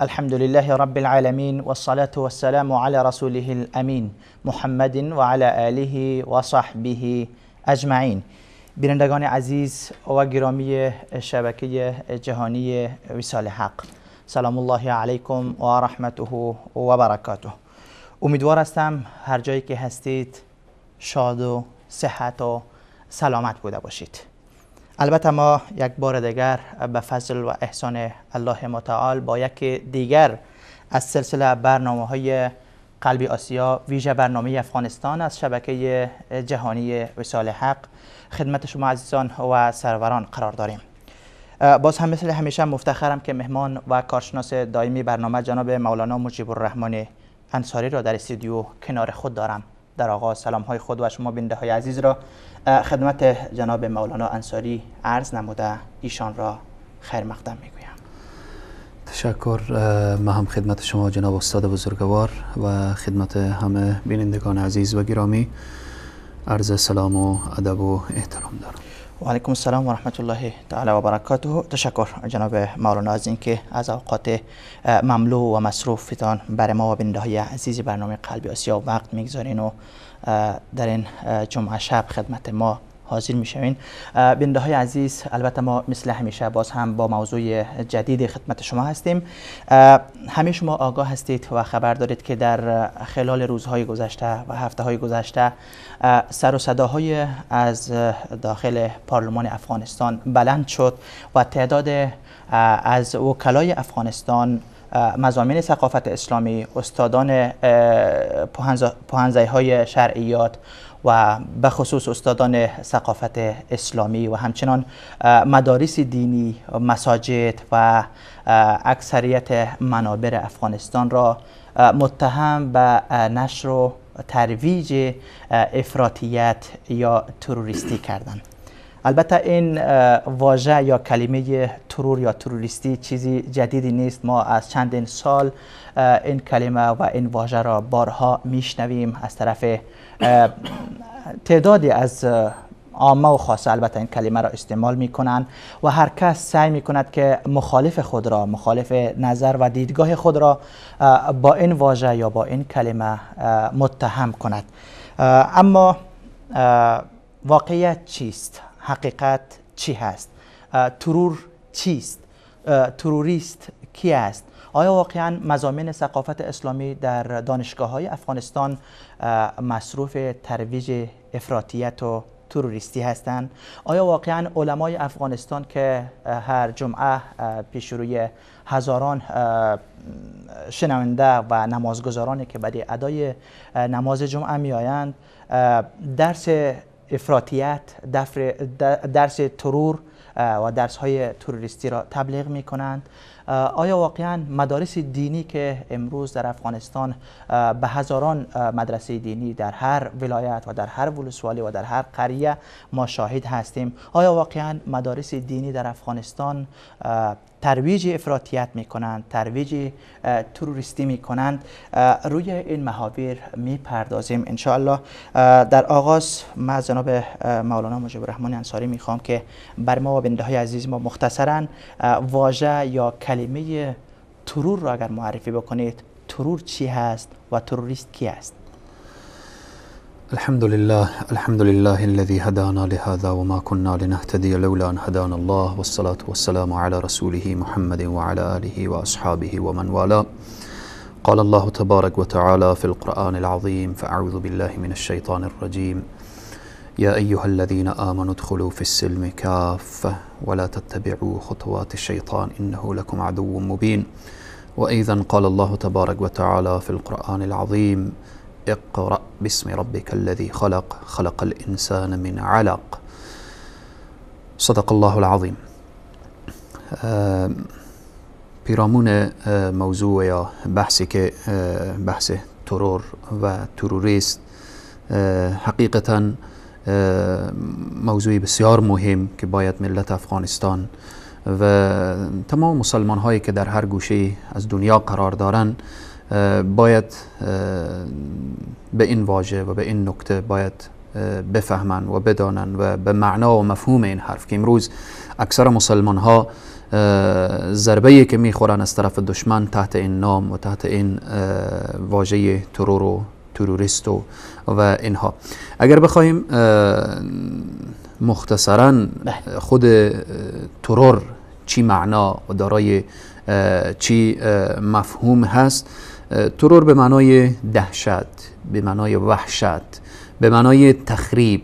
الحمد لله رب العالمين والصلاة والسلام على رسوله الأمين محمد وعلى آله وصحبه أجمعین. بینندگان عزیز و گرامی شبکه جهانی وصال حق، سلام الله علیکم و رحمته و برکاته. امیدوار هستم هر جایی که هستید شاد و صحت و سلامت بوده باشید. البته ما یک بار دیگر به فضل و احسان الله متعال با یک دیگر از سلسله برنامه‌های قلب آسیا ویژه برنامه افغانستان از شبکه جهانی وصال حق خدمت شما عزیزان و سروران قرار داریم. باز هم مثل همیشه مفتخرم که مهمان و کارشناس دائمی برنامه جناب مولانا مجیب الرحمن انصاری را در استودیو کنار خود دارم. در آغاز سلام های خود و شما بیننده های عزیز را خدمت جناب مولانا انصاری عرض نموده ایشان را خیر مقدم میگویم. تشکر. ما هم خدمت شما جناب استاد بزرگوار و خدمت همه بینندگان عزیز و گرامی عرض سلام و ادب و احترام دارم. و علیکم السلام و رحمت الله تعالی و برکاته. تشکر جناب مولانا از اینکه از اوقات مملو و مصروفتان برای ما و بیننده های عزیز برنامه قلب آسیا وقت میگذارین و در این جمعه شب خدمت ما حاضر میشوین. بیننده های عزیز، البته ما مثل همیشه باز هم با موضوع جدید خدمت شما هستیم. همه شما آگاه هستید و خبر دارید که در خلال روزهای گذشته و هفته های گذشته سر و صداهای از داخل پارلمان افغانستان بلند شد و تعداد از وکلای افغانستان، مضامین ثقافت اسلامی، استادان پوهنځی‌های شرعیات و به خصوص استادان ثقافت اسلامی و همچنان مدارس دینی، مساجد و اکثریت منابر افغانستان را متهم به نشر و ترویج افراطیت یا تروریستی کردند. البته این واژه یا کلمه ترور یا تروریستی چیزی جدیدی نیست. ما از چندین سال این کلمه و این واژه را بارها میشنویم از طرف تعدادی از عامه و خاصه البته این کلمه را استعمال میکنند و هر کس سعی میکند که مخالف خود را، مخالف نظر و دیدگاه خود را با این واژه یا با این کلمه متهم کند. اما واقعیت چیست؟ حقیقت چی هست؟ ترور چیست؟ تروریست کی است؟ آیا واقعا مضامین ثقافت اسلامی در دانشگاه‌های افغانستان مصروف ترویج افراطیت و تروریستی هستند؟ آیا واقعا علمای افغانستان که هر جمعه پیش روی هزاران شنونده و نمازگزارانی که برای ادای نماز جمعه می آیند درس افراطیت، درس ترور و درس های تروریستی را تبلیغ می کنند؟ آیا واقعا مدارس دینی که امروز در افغانستان به هزاران مدرسه دینی در هر ولایت و در هر ولسوالی و در هر قریه ما شاهد هستیم، آیا واقعا مدارس دینی در افغانستان ترویج افراطیت می کنند، ترویج تروریستی می کنند؟ روی این محاور می پردازیم ان شاء الله. در آغاز من از جناب مولانا مجیب الرحمن انصاری می خواهم که بر ما و بیننده های عزیز ما مختصرا واژه یا کلمه ترور را اگر معرفی بکنید. ترور چی هست و تروریست کی است؟ الحمد لله الذي هدانا لهذا وما كنا لنهتدي لولا ان هدانا الله والصلاة والسلام على رسوله محمد وعلى آله وأصحابه ومن والاه. قال الله تبارك وتعالى في القرآن العظيم فأعوذ بالله من الشيطان الرجيم يا أيها الذين آمنوا ادخلوا في السلم كافة ولا تتبعوا خطوات الشيطان إنه لكم عدو مبين. وأيضا قال الله تبارك وتعالى في القرآن العظيم اقرأ باسم ربك الذي خلق الإنسان من علق. صدق الله العظيم. پیرامون موضوع یا بحثی که بحث ترور و تروریست حقیقتاً موضوعی بسیار مهم که باید ملت افغانستان و تمام مسلمان هایی که در هر گوشه از دنیا قرار دارند باید به این واژه و به این نکته باید بفهمن و بدانن و به معنا و مفهوم این حرف که امروز اکثر مسلمان ها ضربه‌ای که میخورن از طرف دشمن تحت این نام و تحت این واژه ترور و تروریست و اینها. اگر بخوایم مختصرا خود ترور چی معنا و دارای چی مفهوم هست، ترور به معنای دهشت، به معنای وحشت، به معنای تخریب،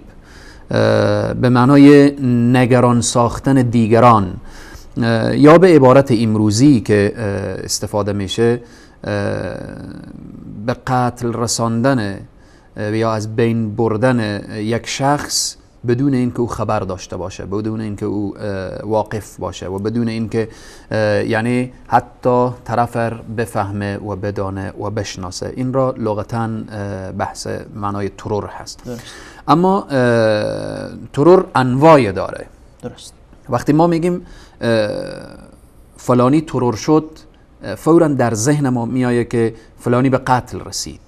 به معنای نگران ساختن دیگران، یا به عبارت امروزی که استفاده میشه به قتل رساندن یا از بین بردن یک شخص بدون اینکه او خبر داشته باشه، بدون اینکه او واقف باشه و بدون اینکه یعنی حتی طرف بفهمه و بدانه و بشناسه. این را لغتاً بحث معنای ترور هست. درست. اما ترور انواع داره. درست. وقتی ما میگیم فلانی ترور شد، فوراً در ذهن ما میآید که فلانی به قتل رسید.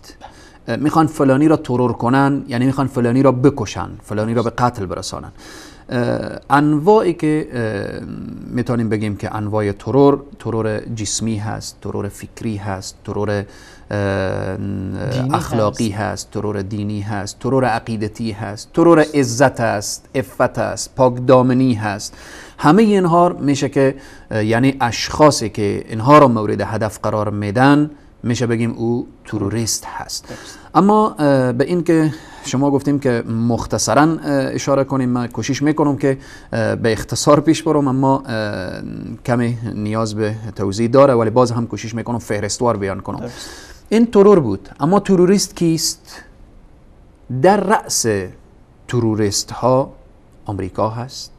میخوان فلانی را ترور کنن، یعنی میخوان فلانی را بکشن، فلانی را به قتل برسانن. انواعی که میتونیم بگیم که انواع ترور جسمی هست، ترور فکری هست، ترور اخلاقی هست، ترور دینی هست، ترور عقیدتی هست، ترور عزت هست، عفت هست، پاکدامنی هست. همه اینها میشه که یعنی اشخاصی که اینها را مورد هدف قرار میدن میشه بگیم او تروریست هست. اما به این که شما گفتیم که مختصرا اشاره کنیم، من کوشش میکنم که به اختصار پیش برم، اما کمی نیاز به توضیح داره، ولی باز هم کوشش میکنم فهرستوار بیان کنم. این ترور بود. اما تروریست کیست؟ در رأس تروریست ها آمریکا هست،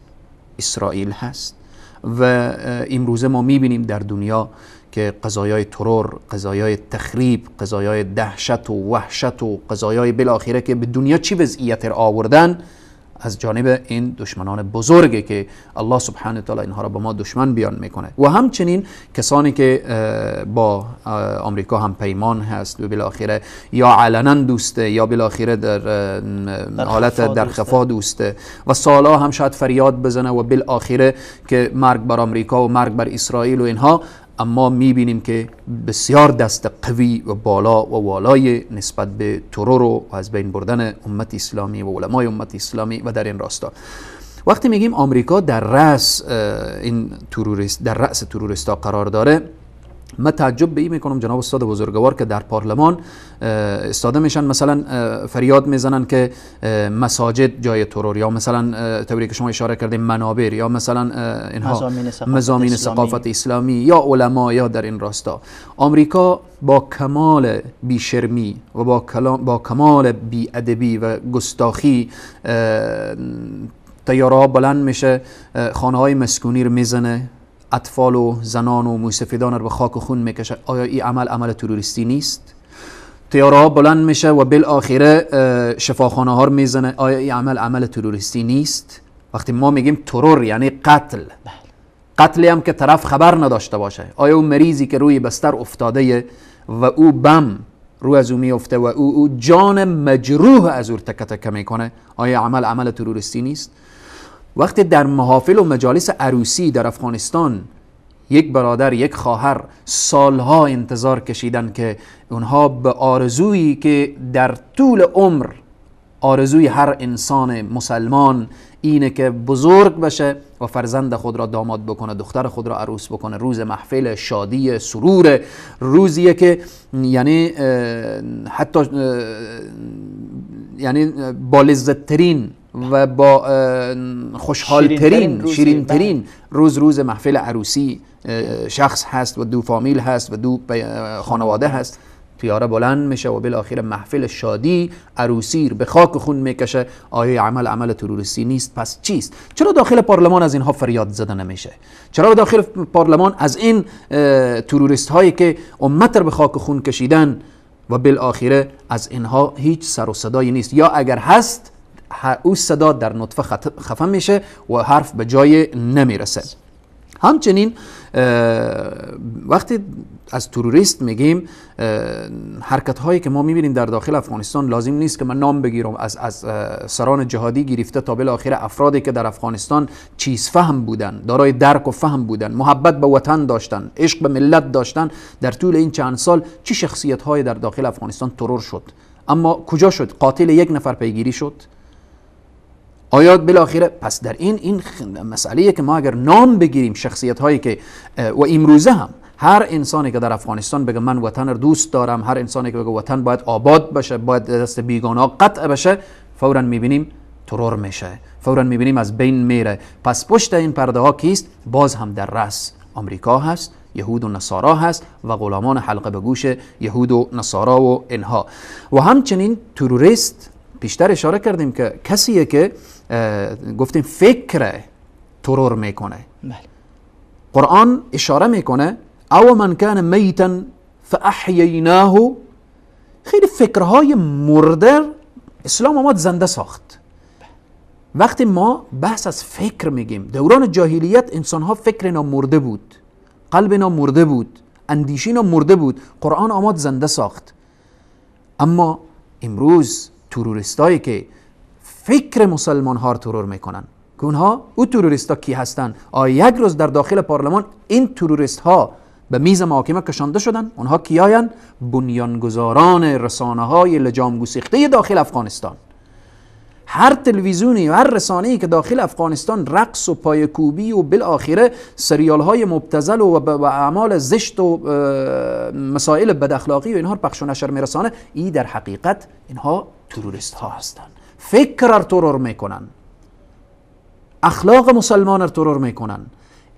اسرائیل هست و امروزه ما میبینیم در دنیا که قضایای ترور، قضایای تخریب، قضایای دهشت و وحشت و قضایای بالاخره که به دنیا چی وضعیت را آوردن از جانب این دشمنان بزرگه که الله سبحانه و تعالی اینها را با ما دشمن بیان میکنه. و همچنین کسانی که با آمریکا هم پیمان هست و بالاخره یا علنا دوسته یا بالاخره در حالت در خفا دوسته و سالها هم شاید فریاد بزنه و بالاخره که مرگ بر آمریکا و مرگ بر اسرائیل و اینها، اما میبینیم که بسیار دست قوی و بالا و والای نسبت به ترور و از بین بردن امت اسلامی و علمای امت اسلامی و در این راستا. وقتی میگیم آمریکا در رأس این تروریست، در رأس تروریستا قرار داره، من تعجب به این میکنم جناب استاد بزرگوار که در پارلمان استاده میشن مثلا فریاد میزنن که مساجد جای ترور، یا مثلا طوری که شما اشاره کردیم منابر، یا مثلا اینها مضامین ثقافت اسلامی یا علما یا در این راستا. آمریکا با کمال بیشرمی و با کمال بیادبی و گستاخی طیاره‌ها بلند میشه، خانه های مسکونی رو میزنه، اطفال و زنان و موسفیدان رو به خاک و خون میکشه. آیا این عمل تروریستی نیست؟ طیاره‌ها بلند میشه و بالاخره شفاخانه ها رو میزنه. آیا این عمل تروریستی نیست؟ وقتی ما میگیم ترور یعنی قتل هم که طرف خبر نداشته باشه. آیا اون مریضی که روی بستر افتاده و او بم رو از او میفته و او جان مجروح از او تکه تکه میکنه، آیا عمل تروریستی نیست؟ وقتی در محافل و مجالس عروسی در افغانستان یک برادر، یک خواهر سالها انتظار کشیدن که اونها به آرزویی که در طول عمر آرزوی هر انسان مسلمان اینه که بزرگ بشه و فرزند خود را داماد بکنه، دختر خود را عروس بکنه، روز محفل شادی سرور، روزیه که یعنی حتی یعنی با لذت ترین و با خوشحال ترین، شیرین ترین روز محفل عروسی شخص هست و دو فامیل هست و دو خانواده هست. طیاره بلند میشه و بالاخره محفل شادی عروسی به خاک خون میکشه. آیا عمل تروریستی نیست؟ پس چیست؟ چرا داخل پارلمان از اینها فریاد زده نمیشه؟ چرا داخل پارلمان از این تروریست هایی که امت رو به خاک خون کشیدن و بالاخره از اینها هیچ سر و صدایی نیست؟ یا اگر هست او صدا در نطفه خفه میشه و حرف به جای نمیرسه. همچنین وقتی از تروریست میگیم، حرکت هایی که ما میبینیم در داخل افغانستان، لازم نیست که من نام بگیرم، از سران جهادی گرفته تا بالاخره افرادی که در افغانستان چیز فهم بودن، دارای درک و فهم بودن، محبت به وطن داشتن، عشق به ملت داشتن، در طول این چند سال چه شخصیت های در داخل افغانستان ترور شد. اما کجا شد؟ قاتل یک نفر پیگیری شد؟ آیا بالاخره پس در این مسئله که ما اگر نام بگیریم شخصیت هایی که و امروزه هم هر انسانی که در افغانستان بگه من وطن رو دوست دارم، هر انسانی که بگه وطن باید آباد بشه، باید دست بیگانه قطع بشه، فوراً میبینیم ترور میشه، فوراً میبینیم از بین میره. پس پشت این پرده ها کیست؟ باز هم در رأس آمریکا هست، یهود و نصارا هست و غلامان حلقه به گوش یهود و نصارا و اینها. و همچنین تروریست پیشتر اشاره کردیم که کسیه که گفتیم فکر ترور میکنه. قرآن اشاره میکنه او من کان میتا فاحییناه، خیلی فکرهای مرده اسلام آمد زنده ساخت. وقتی ما بحث از فکر میگیم، دوران جاهلیت انسانها فکر اینا مرده بود، قلب اینا مرده بود، اندیشه اینا مرده بود، قرآن آمد زنده ساخت. اما امروز تروریستایی که فکر مسلمان ها رو ترور میکنن، که اونها او تروریست ها کی هستن؟ یک روز در داخل پارلمان این تروریست ها به میز محاکمه کشانده شدن. اونها کیاین؟ بنیانگذاران رسانه های لجام گسیخته داخل افغانستان. هر تلویزیونی و هر رسانه‌ای که داخل افغانستان رقص و پایکوبی و بالاخره سریال های مبتذل و اعمال زشت و مسائل بد اخلاقی و اینها پخش و نشر میرسانه، این در حقیقت اینها تروریست ها هستند. فکر را ترور میکنن، اخلاق مسلمان را ترور میکنن،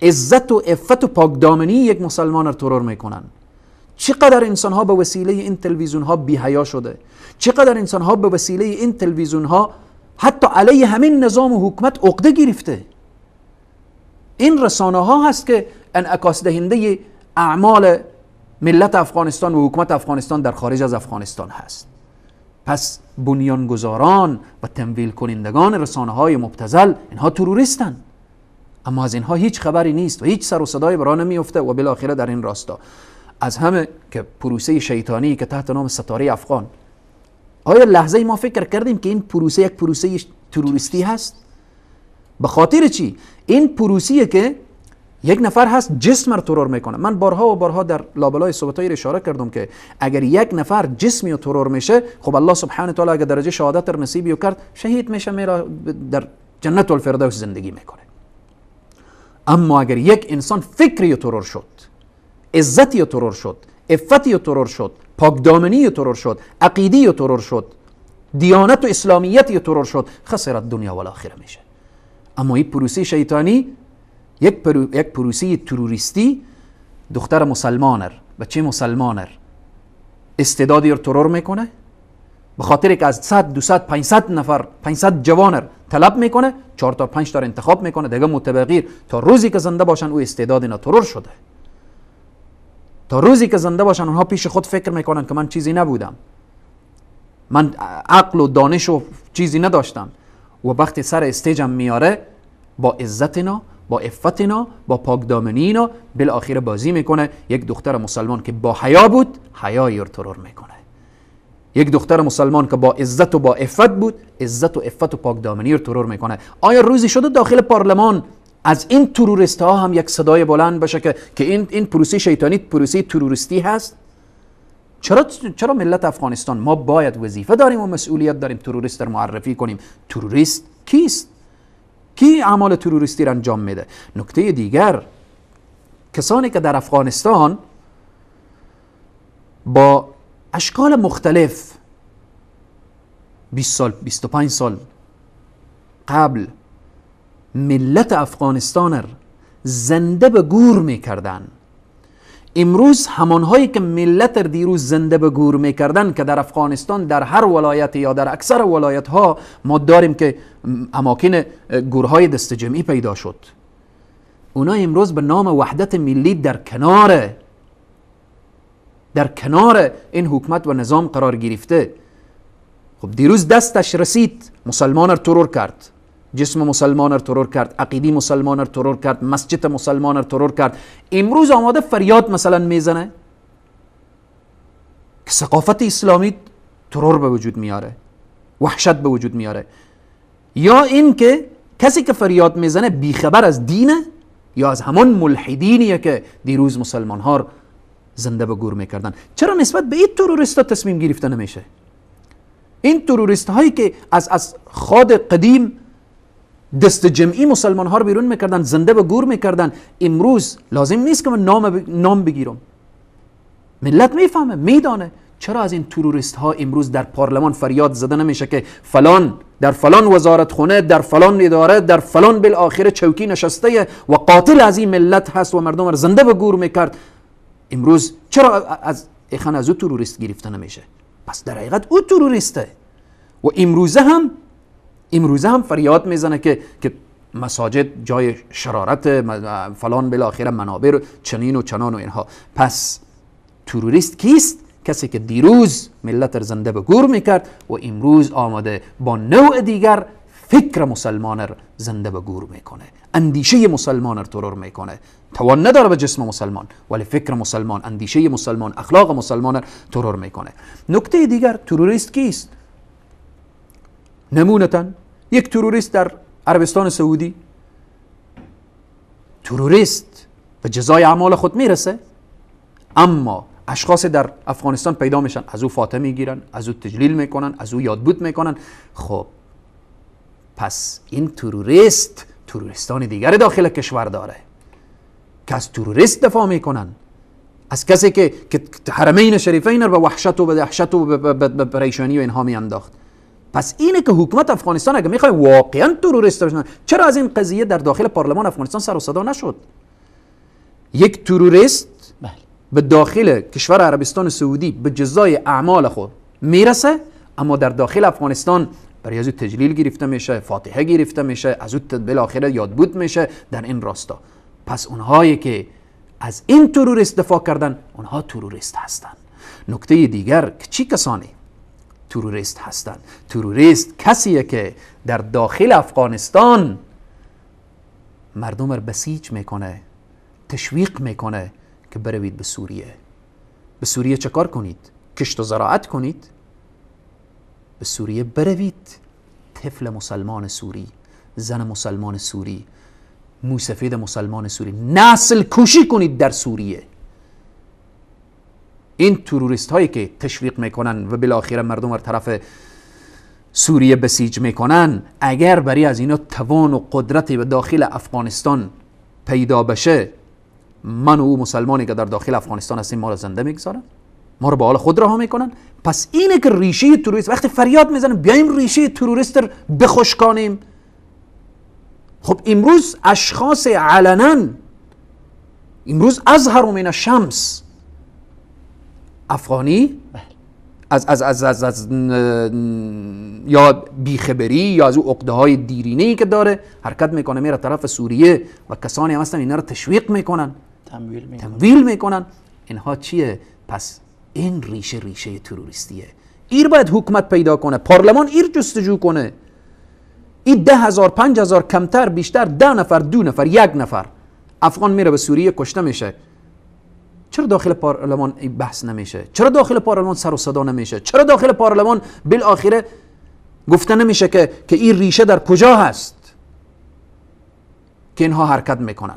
عزت و عفت و پاکدامنی یک مسلمان را ترور میکنن. چقدر انسان ها به وسیله این تلویزیون ها بی حیا شده، چقدر انسان ها به وسیله این تلویزیون ها حتی علیه همین نظام و حکومت عقده گرفته. این رسانه ها هست که انعکاس دهنده اعمال ملت افغانستان و حکومت افغانستان در خارج از افغانستان هست. پس بنیانگذاران و تمویل کنندگان رسانه های مبتذل اینها تروریستن، اما از اینها هیچ خبری نیست و هیچ سر و صدای برا نمیفته. و بالاخره در این راستا از همه که پروسه شیطانی که تحت نام ستاره افغان، آیا لحظه ما فکر کردیم که این پروسه یک پروسه تروریستی هست؟ به خاطر چی؟ این پروسیه که یک نفر هست جسم رو ترور میکنه. من بارها و بارها در لابلای صحبت‌های اشاره کردم که اگر یک نفر جسمی رو ترور میشه، خب الله سبحانه و تعالی اگر درجه شهادت رو نصیب کرد، شهید میشه، میره در جنت الفردوس زندگی میکنه. اما اگر یک انسان فکری ترور شد، عزتی ترور شد، عفتی ترور شد، پاکدامنی ترور شد، عقیدی ترور شد، دیانت و اسلامیتی ترور شد، خسرت دنیا و آخره میشه. اما این پروسه شیطانی، یک پروسه تروریستی، دختر مسلمانر، بچه مسلمانر استعدادی رو ترور میکنه، به خاطر که از 100 200 500 نفر 500 جوانر طلب میکنه، 4 تا 5 تا انتخاب میکنه دیگه متبقیر، تا روزی که زنده باشن او استعداد اینا ترور شده. تا روزی که زنده باشن اونها پیش خود فکر میکنن که من چیزی نبودم، من عقل و دانش و چیزی نداشتم. و وقتی سر استیجم میاره، با عزتنا، با عفتنا، با پاکدامنینا بالاخره بازی میکنه. یک دختر مسلمان که با حیا بود، حیایی رو ترور میکنه. یک دختر مسلمان که با عزت و با عفت بود، عزت و عفت و پاکدامنی رو ترور میکنه. آیا روزی شده داخل پارلمان از این تروریست ها هم یک صدای بلند بشه که این پروسه شیطانی پروسه تروریستی هست؟ چرا ملت افغانستان ما باید وظیفه داریم و مسئولیت داریم تروریست رو معرفی کنیم؟ تروریست کیست؟ کی اعمال تروریستی را انجام میده؟ نکته دیگر، کسانی که در افغانستان با اشکال مختلف 20 سال 25 سال قبل ملت افغانستان زنده به گور میکردن، امروز همانهایی که ملت دیروز زنده به گور میکردن که در افغانستان در هر ولایت یا در اکثر ولایت ها ما داریم که اماکن گورهای دست جمعی پیدا شد، اونا امروز به نام وحدت ملی در کنار این حکومت و نظام قرار گرفته. خب دیروز دستش رسید مسلمان رو ترور کرد، جسم مسلمان رو ترور کرد، عقیدی مسلمان رو ترور کرد، مسجد مسلمان رو ترور کرد. امروز آماده فریاد مثلا میزنه که ثقافت اسلامی ترور به وجود میاره، وحشت به وجود میاره. یا این که کسی که فریاد میزنه بیخبر از دینه یا از همون ملحدینیه که دیروز مسلمان ها رو زنده به گور میکردن. چرا نسبت به این تروریست ها تصمیم گرفته نمیشه؟ این تروریست هایی که از خاد قدیم دست جمعی مسلمان ها رو بیرون میکردن، زنده به گور میکردن، امروز لازم نیست که من نام بگیرم، ملت میفهمه، میدانه. چرا از این تروریست ها امروز در پارلمان فریاد زده نمیشه که فلان در فلان وزارت خونه، در فلان اداره، در فلان بالاخره چوکی نشسته و قاتل از این ملت هست و مردم رو زنده به گور میکرد؟ امروز چرا از او تروریست گرفته نمیشه؟ پس در حقیقت او تروریسته. و امروزه هم فریاد میزنه که مساجد جای شرارت، فلان بالاخره منابر چنین و چنان و اینها. پس تروریست کیست؟ کسی که دیروز ملت رو زنده به گور میکرد و امروز آمده با نوع دیگر فکر مسلمان رو زنده به گور میکنه، اندیشه مسلمان رو ترور میکنه. توان نداره به جسم مسلمان، ولی فکر مسلمان، اندیشه مسلمان، اخلاق مسلمان رو ترور میکنه. نکته دیگر، تروریست کیست؟ نمونتا یک تروریست در عربستان سعودی، تروریست به جزای اعمال خود میرسه، اما اشخاص در افغانستان پیدا میشن، از او فاتحه میگیرن، از او تجلیل میکنن، از او یادبود میکنن. خب پس این تروریستان دیگر داخل کشور داره که از تروریست دفاع میکنن، از کسی که حرمین شریفین رو به وحشت و به دهشت و به پریشانی و اینها میانداخت. پس اینه که حکومت افغانستان اگه میخواد واقعا تروریست بشه، چرا از این قضیه در داخل پارلمان افغانستان سر و صدا نشد؟ یک تروریست به داخل کشور عربستان سعودی به جزای اعمال خود میرسه، اما در داخل افغانستان برای از او تجلیل گرفته میشه، فاتحه گرفته میشه، از او بالاخره یادبود میشه در این راستا. پس اونهایی که از این تروریست دفاع کردن، اونها تروریست هستن. نکته دیگر که چی کسانی تروریست هستن؟ تروریست کسیه که در داخل افغانستان مردم رو بسیج میکنه، تشویق میکنه که بروید به سوریه. به سوریه چه کار کنید؟ کشت و زراعت کنید؟ به سوریه بروید، طفل مسلمان سوری، زن مسلمان سوری، موسفید مسلمان سوری نسل کشی کنید در سوریه. این تروریست هایی که تشویق میکنن و بالاخره مردم رو طرف سوریه بسیج میکنن، اگر برای از اینا توان و قدرتی به داخل افغانستان پیدا بشه، من و او مسلمانی که در داخل افغانستان هستیم ما رو زنده میگذارن، ما رو به حال خود رها میکنن. پس اینه که ریشه تروریست، وقتی فریاد میزنن بیایم ریشه تروریست رو بخشکانیم. خب امروز اشخاص علنا، امروز اظهر من الشمس افغانی از یا بیخبری یا از او عقده های دیرینه‌ای که داره حرکت میکنه، میره طرف سوریه و کسانی هم هستن اینا رو تشویق میکنن، تمویل میکنن. اینها چیه؟ پس این ریشه تروریستیه. ایر باید حکومت پیدا کنه، پارلمان ایر جستجو کنه. این 10,000 5,000 کمتر بیشتر 10 نفر 2 نفر 1 نفر افغان میره به سوریه کشته میشه، چرا داخل پارلمان بحث نمیشه؟ چرا داخل پارلمان سر و صدا نمیشه؟ چرا داخل پارلمان بالاخره گفته نمیشه که این ریشه در کجا هست که اینها حرکت میکنن؟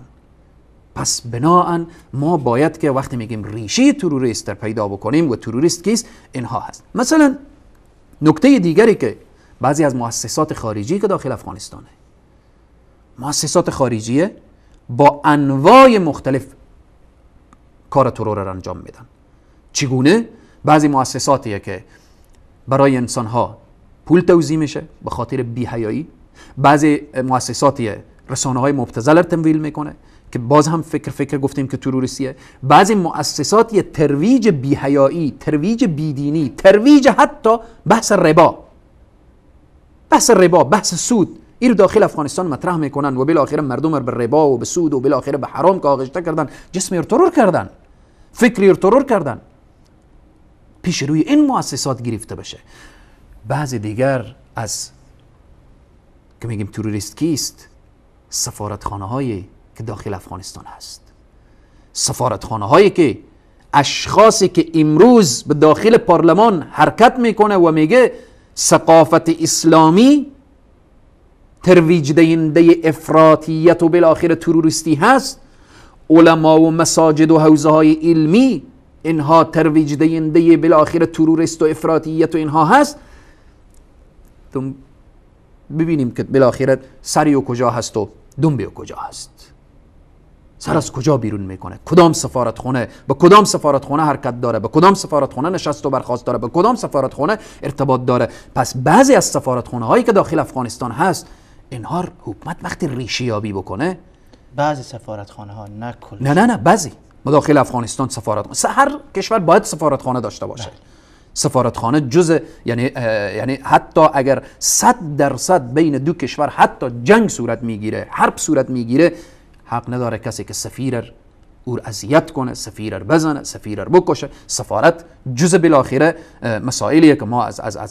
پس بناهن ما باید که وقتی میگیم ریشه تروریست پیدا بکنیم و تروریست کیست، اینها هست. مثلا نکته دیگری که بعضی از مؤسسات خارجی که داخل افغانستانه، مؤسسات خارجیه با انواع مختلف کار ترور را انجام میدن. چگونه؟ بعضی مؤسساتیه که برای انسانها پول توزیع میشه به خاطر بی‌حیایی، بعضی مؤسساتیه رسانه های مبتذل را تمویل میکنه که باز هم فکر گفتیم که تروریستیه، بعضی مؤسساتی ترویج بی‌حیایی، ترویج بیدینی، ترویج حتی بحث ربا، بحث سود، این داخل افغانستان مطرح میکنن و بالاخره مردم رو به ربا و به سود و بالاخره به حرام که آغشته کردن، جسمی رو ترور کردن، فکری رو ترور کردن، پیش روی این مؤسسات گرفته بشه. بعضی دیگر از که میگیم تروریست کیست؟ سفارتخانه هایی که داخل افغانستان هست، سفارتخانه هایی که اشخاصی که امروز به داخل پارلمان حرکت میکنه و میگه ثقافت اسلامی ترویج دهنده افراطیت و بالاخره تروریستی هست، علما و مساجد و حوزه های علمی اینها ترویج دهنده بالاخره تروریست و افراطیت و اینها هست. تو ببینیم که بالاخره سری و کجا هست و دنبه و کجا هست، سر از کجا بیرون میکنه، کدام سفارتخانه به کدام سفارتخانه حرکت داره، به کدام سفارتخانه نشست و برخاست داره، به کدام سفارتخانه ارتباط داره. پس بعضی از سفارتخانه هایی که داخل افغانستان هست، اینها حکومت وقتی ریشه یابی بکنه، بعضی سفارتخانه ها، نه کل، نه بعضی داخل افغانستان سفارتخانه، هر کشور باید سفارتخانه داشته باشه. سفارتخانه جزء یعنی حتی اگر 100% بین دو کشور حتی جنگ صورت میگیره، حرب صورت میگیره، حق نداره کسی که سفیر او اذیت کنه، سفیر بزنه، سفیر بکشه. سفارت جزء بالاخره مسائلیه که ما از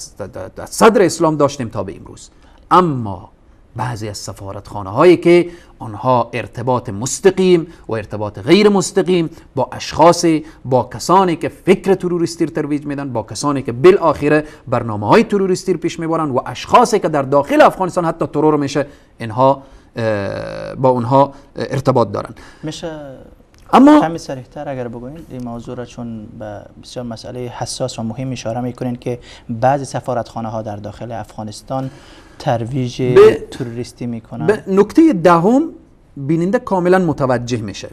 صدر اسلام داشتیم تا به امروز. اما بعضی از سفارتخانه هایی که آنها ارتباط مستقیم و ارتباط غیر مستقیم با اشخاص، با کسانی که فکر تروریستی رو ترویج میدن، با کسانی که بالاخره برنامه های تروریستی رو پیش میبرن و اشخاصی که در داخل افغانستان حتی ترور میشه، اینها با اونها ارتباط دارن. میشه اما کمی صریح‌تر اگر بگویید این موضوع را، چون به بسیار مسئله حساس و مهم اشاره میکنین که بعضی سفارتخانه ها در داخل افغانستان ترویج تروریستی میکنن. به نکته دهم بیننده کاملا متوجه میشه.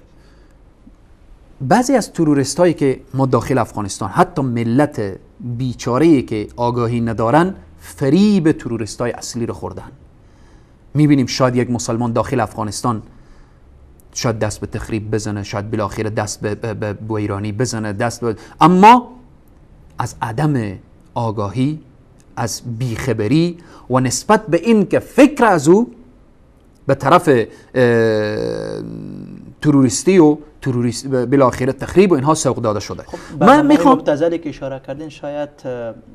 بعضی از تروریست هایی که ما داخل افغانستان، حتی ملت بیچاره‌ای که آگاهی ندارن، فریب تروریست های اصلی رو خوردن. میبینیم شاید یک مسلمان داخل افغانستان شاید دست به تخریب بزنه، شاید بالاخره دست به ویرانی بزنه، اما از عدم آگاهی، از بیخبری و نسبت به این که فکر از او به طرف تروریستی و بالاخره تخریب و اینها سوق داده شده. من میخوام مبتذلی که اشاره کردین، شاید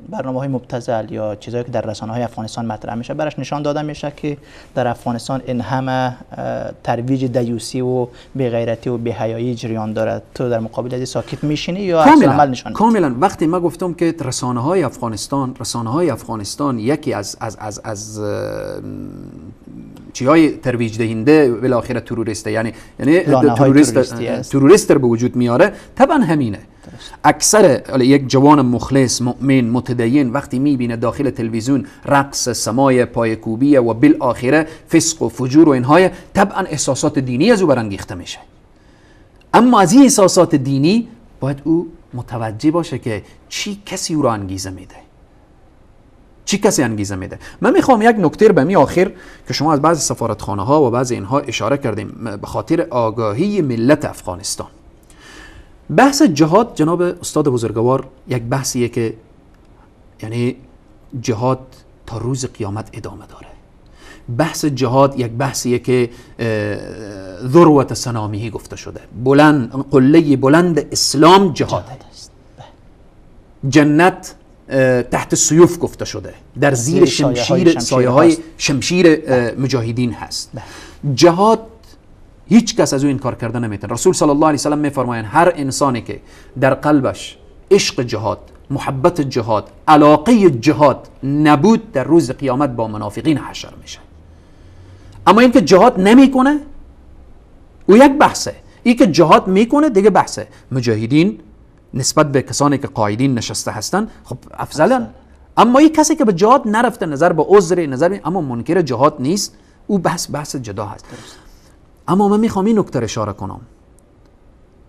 برنامه‌های مبتذل یا چیزایی که در رسانه‌های افغانستان مطرح میشه برش نشان داده میشه که در افغانستان این همه ترویج دیوسی و بی‌غیرتی و بی‌حیایی جریان داره. تو در مقابل از ساکت میشینی یا عکس عمل نشون میدی؟ کاملا. وقتی ما گفتم که رسانه‌های افغانستان یکی از چیهای ترویج دهنده بالاخره تروریسته، یعنی تروریست به وجود میاره، طبعا همینه. اکثر یک جوان مخلص مؤمن متدین وقتی میبینه داخل تلویزیون رقص، سمای، پایکوبی و بالاخره فسق و فجور و اینهای، طبعا احساسات دینی از او برانگیخته میشه. اما از این احساسات دینی باید او متوجه باشه که چی کسی او را انگیزه میده، چی کسی انگیزه میده. من میخوام یک نکته به می آخر که شما از بعضی سفارتخانه ها و بعضی اینها اشاره کردیم به خاطر آگاهی ملت افغانستان. بحث جهاد جناب استاد بزرگوار یک بحثیه که یعنی جهاد تا روز قیامت ادامه داره. بحث جهاد یک بحثیه که ذروت سنامیه گفته شده، قله بلند اسلام جهاد است. جنت تحت سیوف گفته شده، در زیر سایه های شمشیر مجاهدین هست. جهاد هیچ کس از او انکار کرده نمیتونه. رسول صلی الله علیه و سلم میفرمایند هر انسانی که در قلبش عشق جهاد، محبت جهاد، علاقه جهاد نبود، در روز قیامت با منافقین حشر میشه. اما این که جهاد نمیکنه او یک بحثه، این که جهاد میکنه دیگه بحثه. مجاهدین نسبت به کسانی که قایدین نشسته هستن خب افضلن، اما این کسی که به جهاد نرفته، نظر به عذر، اما منکر جهاد نیست، او بحث جدا هست. اما من میخوام این نکته اشاره کنم.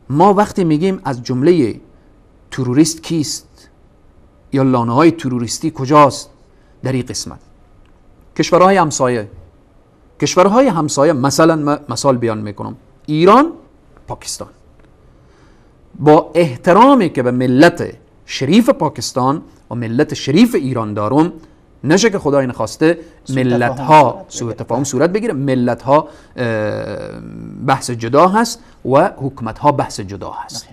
ما وقتی میگیم از جمله تروریست کیست یا لانه های تروریستی کجاست، در این قسمت کشورهای همسایه مثلا مثال بیان میکنم، ایران، پاکستان. با احترامی که به ملت شریف پاکستان و ملت شریف ایران دارم، نشه که خدای نخواسته ملت ها سوء تفاهم صورت بگیره، ملت ها بحث جدا هست و حکومت ها بحث جدا هست.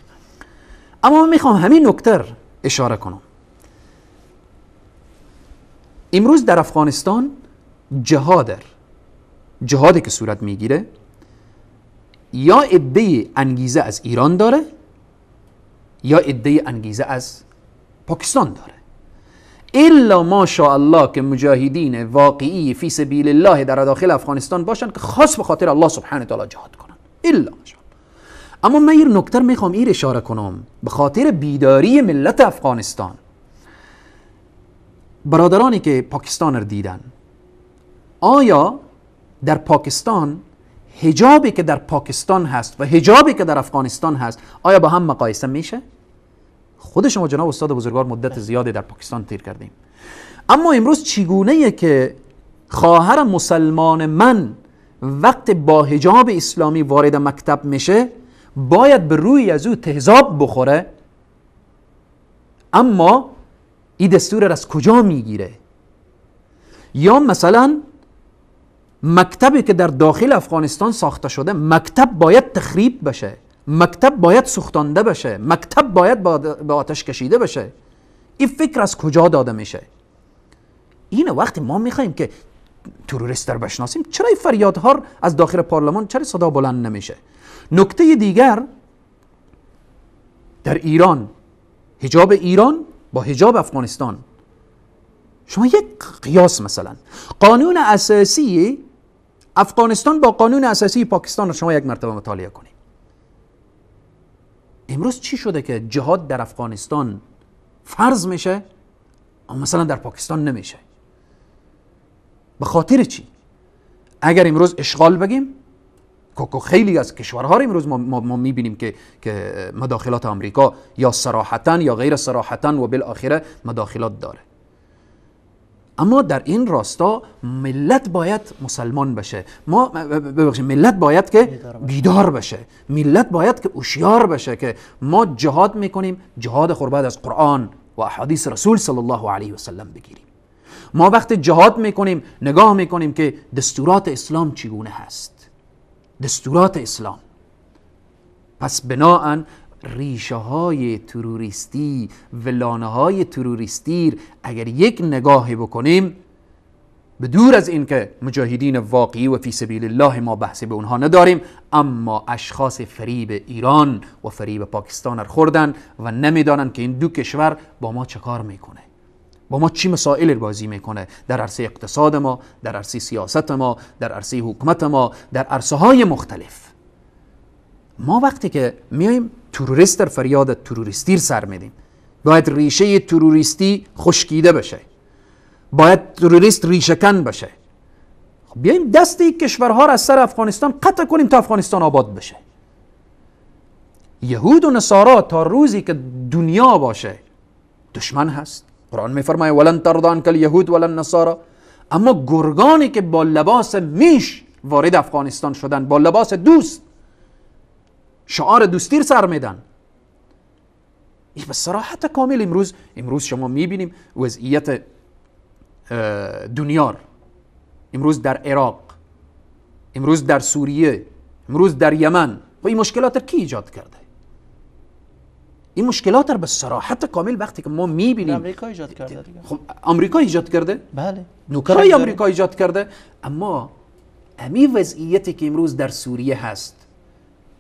اما من میخوام همین نکته اشاره کنم. امروز در افغانستان جهادی که صورت میگیره یا عده انگیزه از ایران داره یا عده انگیزه از پاکستان داره. الا ماشاءالله که مجاهدین واقعی فی سبیل الله در داخل افغانستان باشن که خاص به خاطر الله سبحانه و تعالی جهاد کنن. الا ماشاءالله. اما من این نکته میخوام این اشاره کنم به خاطر بیداری ملت افغانستان. برادرانی که پاکستان رو دیدن، آیا در پاکستان حجابی که در پاکستان هست و حجابی که در افغانستان هست آیا با هم مقایسه میشه؟ خود شما جناب استاد بزرگوار مدت زیادی در پاکستان تیر کردیم، اما امروز چگونه که خواهر مسلمان من وقت با حجاب اسلامی وارد مکتب میشه باید به روی از او تهذاب بخوره، اما این دستور را از کجا میگیره؟ یا مثلا مکتبی که در داخل افغانستان ساخته شده مکتب باید تخریب بشه، مکتب باید سوختانده بشه، مکتب باید به آتش کشیده بشه. این فکر از کجا داده میشه؟ اینه وقتی ما میخوایم که تروریست رو بشناسیم چرا این فریادها از داخل پارلمان چرا صدا بلند نمیشه؟ نکته دیگر، در ایران حجاب ایران با حجاب افغانستان، شما یک قیاس، مثلا قانون اساسی افغانستان با قانون اساسی پاکستان رو شما یک مرتبه مطالعه کنید. امروز چی شده که جهاد در افغانستان فرض میشه اما مثلا در پاکستان نمیشه؟ به خاطر چی؟ اگر امروز اشغال بگیم، خیلی از کشورها رو امروز ما میبینیم که مداخلات آمریکا یا صراحتاً یا غیر صراحتاً و بالاخره مداخلات داره. اما در این راستا ملت باید مسلمان بشه، ملت باید که بیدار بشه، ملت باید که هوشیار بشه که ما جهاد میکنیم، جهاد خرباد از قرآن و احادیث رسول صلی الله علیه و سلم بگیریم. ما وقت جهاد میکنیم نگاه میکنیم که دستورات اسلام چگونه هست، دستورات اسلام. پس بناهن ریشه های تروریستی و لانه های تروریستی اگر یک نگاهی بکنیم، به دور از این که مجاهدین واقعی و فی سبیل الله ما بحثی به اونها نداریم، اما اشخاص فریب ایران و فریب پاکستان را خوردن و نمیدانن که این دو کشور با ما چه کار میکنه، با ما چی مسائل بازی میکنه در عرصه اقتصاد ما، در عرصه سیاست ما، در عرصه حکومت ما، در عرصه های مختلف. ما وقتی که میایم تروریست در فریاد تروریستی سر میدیم، باید ریشه تروریستی خشکیده بشه، باید تروریست ریشه کن بشه. خب بیایم دست این کشورها را از سر افغانستان قطع کنیم تا افغانستان آباد بشه. یهود و نصارا تا روزی که دنیا باشه دشمن هست. قرآن میفرماید ولن ترضی عنک الیهود ولا النصارى. اما گرگانی که با لباس میش وارد افغانستان شدن، با لباس دوست، شعار دوستی سر میدن، این به صراحت کامل امروز شما میبینیم وضعیت دنیا، امروز در عراق، امروز در سوریه، امروز در یمن. و این مشکلات رو کی ایجاد کرده؟ این مشکلات رو به صراحت کامل وقتی که ما میبینیم آمریکا ایجاد کرده دیگه. خب آمریکا ایجاد کرده؟ بله، نوکرای آمریکا ایجاد کرده. اما همین وضعیتی که امروز در سوریه هست،